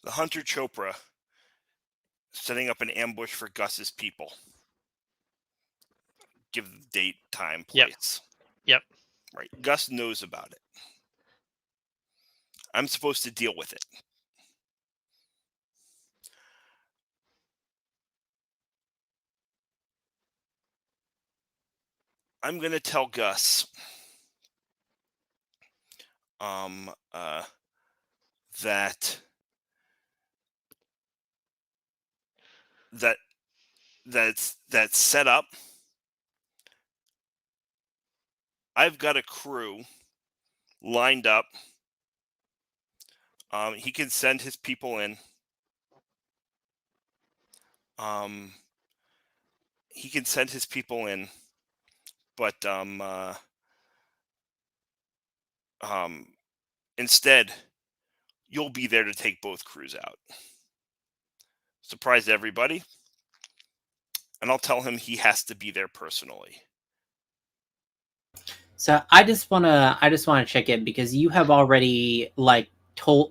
The Hunter Chopra setting up an ambush for Gus's people. Give the date, time, Yep. place. Yep. Right. Gus knows about it. I'm supposed to deal with it. I'm going to tell Gus that's set up. I've got a crew lined up. He can send his people in. He can send his people in, but instead, you'll be there to take both crews out. Surprise everybody. And I'll tell him he has to be there personally. So I just wanna check in because you have already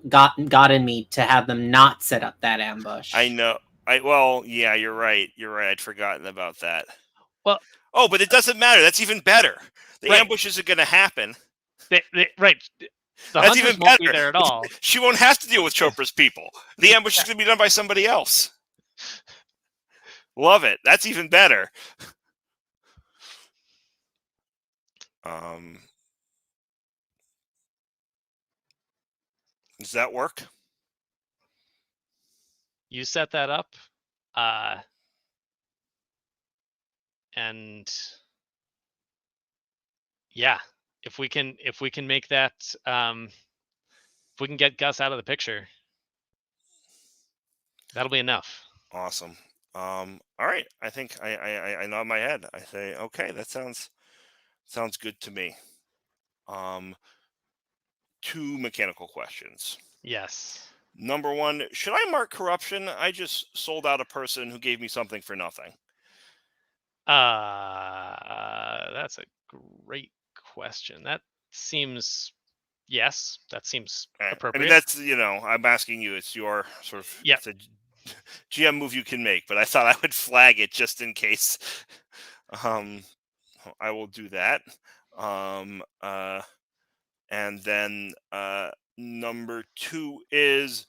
gotten me to have them not set up that ambush. I know. Yeah, you're right. You're right. I'd forgotten about that. Well, but it doesn't matter. That's even better. The Right. ambush isn't going to happen. Right. The That's hunters even won't be better. there at all. She won't have to deal with Chopra's people. The ambush is going to be done by somebody else. Love it. That's even better. Does that work? You set that up, and yeah, if we can make that, if we can get Gus out of the picture, that'll be enough. Awesome. All right. I think I nod my head. I say, okay, that sounds good to me. 2 mechanical questions. Yes. Number 1, should I mark corruption? I just sold out a person who gave me something for nothing. That's a great question. That seems, yes, that seems appropriate. I mean, that's, I'm asking you. It's your sort of it's a GM move you can make, but I thought I would flag it just in case. I will do that. And then number 2 is,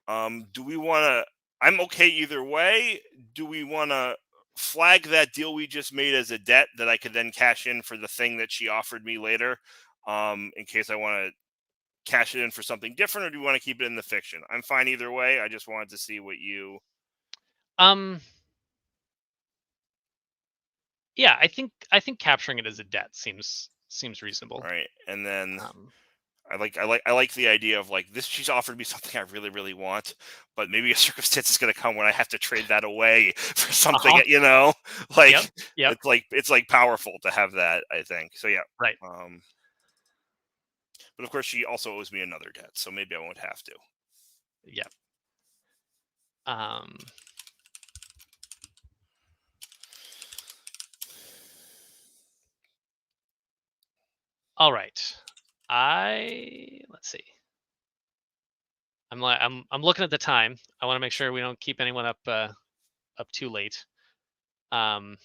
do we want to? I'm okay either way. Do we want to flag that deal we just made as a debt that I could then cash in for the thing that she offered me later, in case I want to cash it in for something different, or do we want to keep it in the fiction? I'm fine either way. I just wanted to see what you. Yeah, I think capturing it as a debt seems reasonable. All right, and then I like the idea of this. She's offered me something I really, really want, but maybe a circumstance is going to come when I have to trade that away for something. Yep. It's powerful to have that. I think so. Yeah. Right. But of course, she also owes me another debt, so maybe I won't have to. Yep. All right. Let's see. I'm looking at the time. I want to make sure we don't keep anyone up too late. I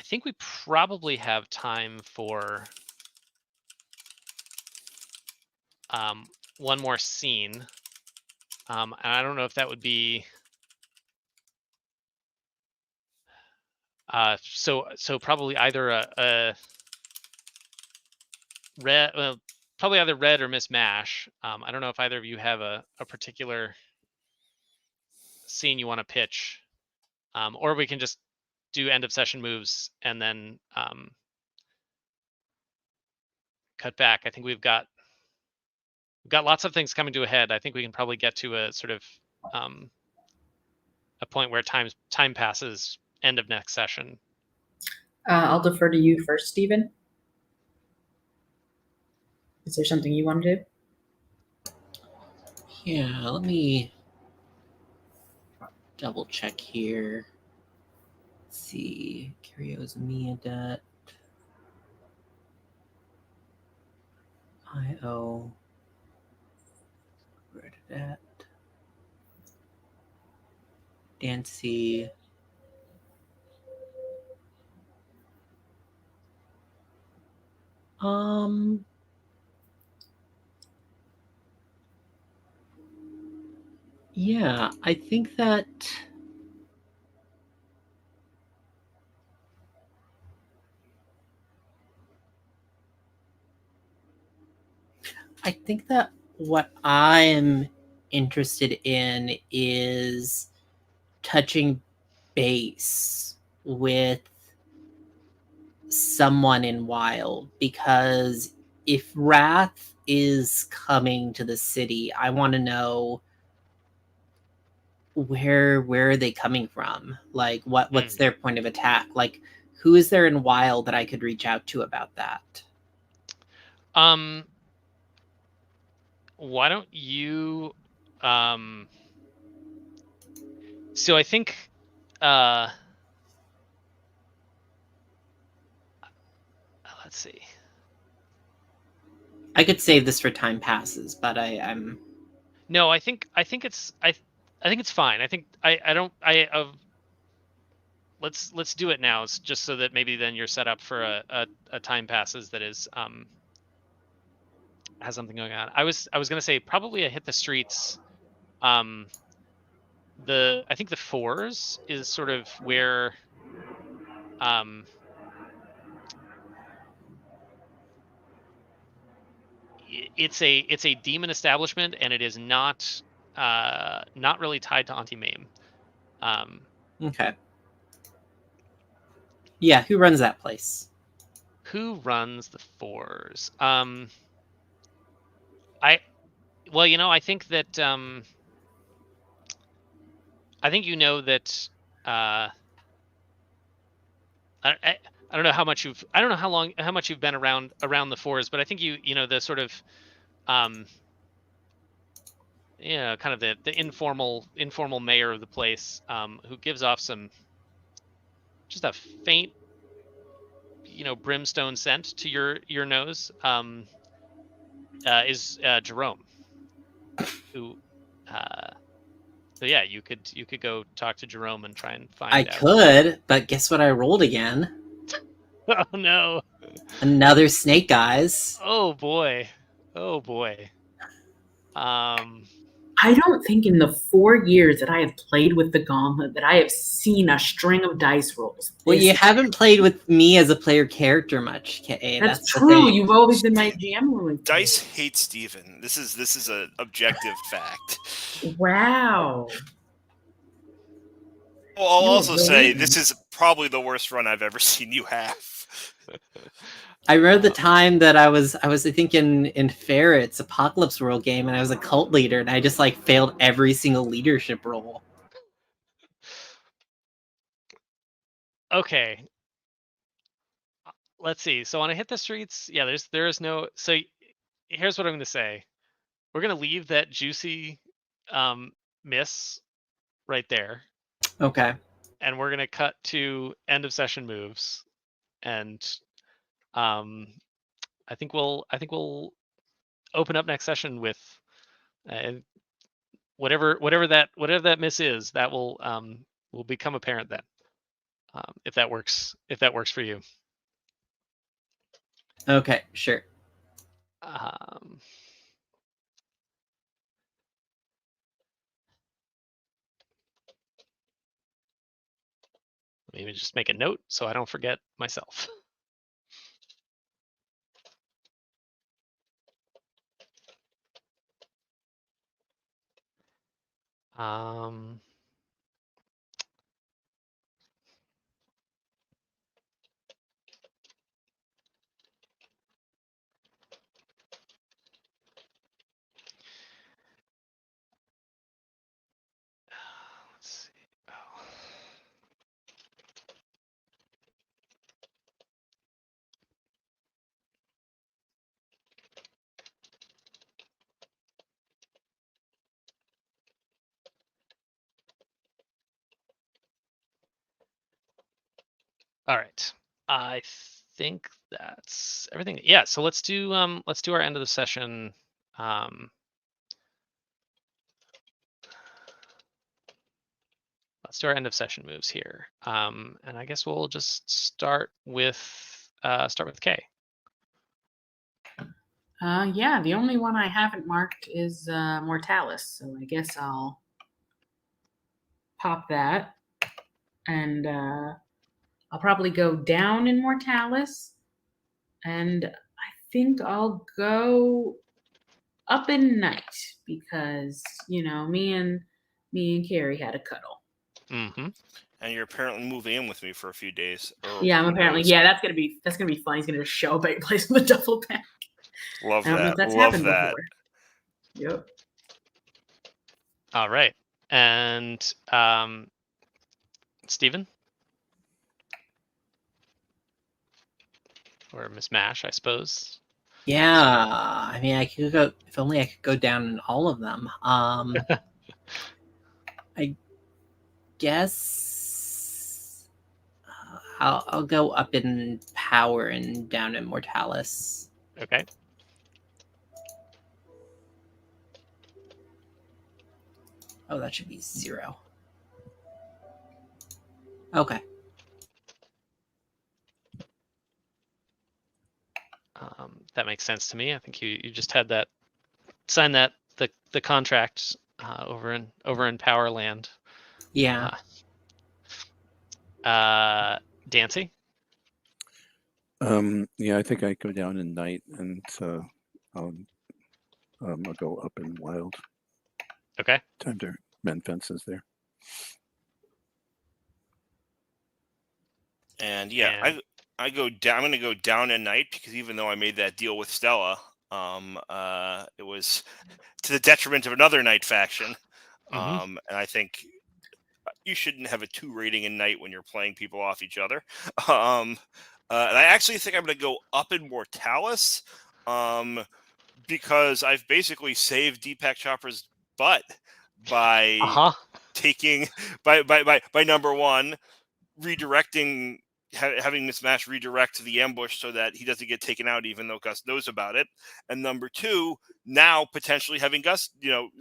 think we probably have time for one more scene. And I don't know if that would be so probably either a red, probably either Red or Miss Mash. I don't know if either of you have a particular scene you want to pitch, or we can just do end of session moves and then cut back. I think we've got lots of things coming to a head. I think we can probably get to a sort of a point where time passes. End of next session. I'll defer to you first, Stephen. Is there something you want to do? Yeah, let me double check here. Let's see. Curios Miadet. IO. Where did that? Dancy. Yeah, I think that what I'm interested in is touching base with someone in Wild, because if Wrath is coming to the city, I want to know where are they coming from? Like what's their point of attack? Like who is there in Wild that I could reach out to about that? Why don't you so I think let's see. I could save this for time passes, but I'm No, I think it's I think it's fine. I think I don't let's do it now, just so that maybe then you're set up for a time passes that is has something going on. I was gonna say probably a hit the streets. I think the fours is sort of where it's a demon establishment, and it is not really tied to Auntie Mame. okay. Yeah, who runs that place? Who runs the fours? Well, I think that I think that I don't know how much I don't know how much you've been around the fours, but I think the sort of kind of the informal mayor of the place, who gives off just a faint brimstone scent to your nose, is Jerome, who so yeah, you could go talk to Jerome and try and find I out. could, but guess what I rolled again? Oh no. Another snake eyes. Oh boy. I don't think in the 4 years that I have played with the Gauntlet that I have seen a string of dice rolls. Well, you haven't played with me as a player character much, Kay. That's the true. thing. You've always been my GM with Dice hate Steven. This is an objective fact. Wow. Well, I'll You also say believe this me. is probably the worst run I've ever seen you have. I remember the time that I was I think in Ferret's Apocalypse World game, and I was a cult leader, and I just like failed every single leadership role. Okay. Let's see. So on a hit the streets, yeah, there is no. So here's what I'm going to say. We're going to leave that juicy miss right there, Okay. and we're going to cut to end of session moves, and I think we'll open up next session with whatever that miss is. That will become apparent then, if that works for you. Okay, sure. Let me just make a note so I don't forget myself. Let's see. Oh. All right. I think that's everything. Yeah. So let's do our end of the session. Let's do our end of session moves here. And I guess we'll just start with Kay. Yeah, the only one I haven't marked is Mortalis, so I guess I'll pop that, and I'll probably go down in Mortalis, and I think I'll go up in Night because me and Carrie had a cuddle. Mm-hmm. And you're apparently moving in with me for a few days. Yeah, I'm who apparently. knows? Yeah, that's gonna be fun. He's gonna just show up at your place with a duffel bag. Love I don't think that. that's Love happened that. before. Yep. All right. And Stephen? Or Miss Mash, I suppose. Yeah, I mean, I could go. If only I could go down in all of them. I guess I'll go up in power and down in Mortalis. Okay. Oh, that should be 0. Okay. That makes sense to me. I think you just had that sign that the contract over in Powerland. Yeah. Dancy? Yeah, I think I go down in Night, and I'll go up in Wild. Okay. Time to mend fences there. And yeah, I go down. I'm going to go down at Night because even though I made that deal with Stella, it was to the detriment of another Night faction. Mm-hmm. And I think you shouldn't have a 2 rating in Night when you're playing people off each other. And I actually think I'm going to go up in Mortalis, because I've basically saved Deepak Chopra's butt by taking by number 1 redirecting, having Miss Mash redirect to the ambush so that he doesn't get taken out even though Gus knows about it, and number 2 now potentially having Gus,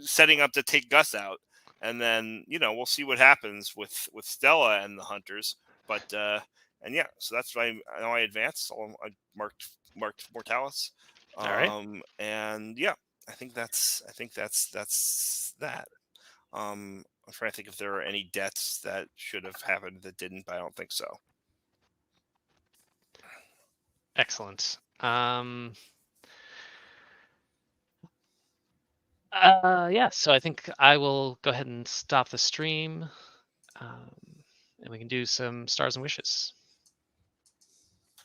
setting up to take Gus out, and then we'll see what happens with Stella and the Hunters. But and yeah, so that's why I advanced. I marked Mortalis. All right. And yeah, I think that's that. I'm trying to think if there are any deaths that should have happened that didn't, but I don't think so. Excellent. Yeah, so I think I will go ahead and stop the stream, and we can do some stars and wishes.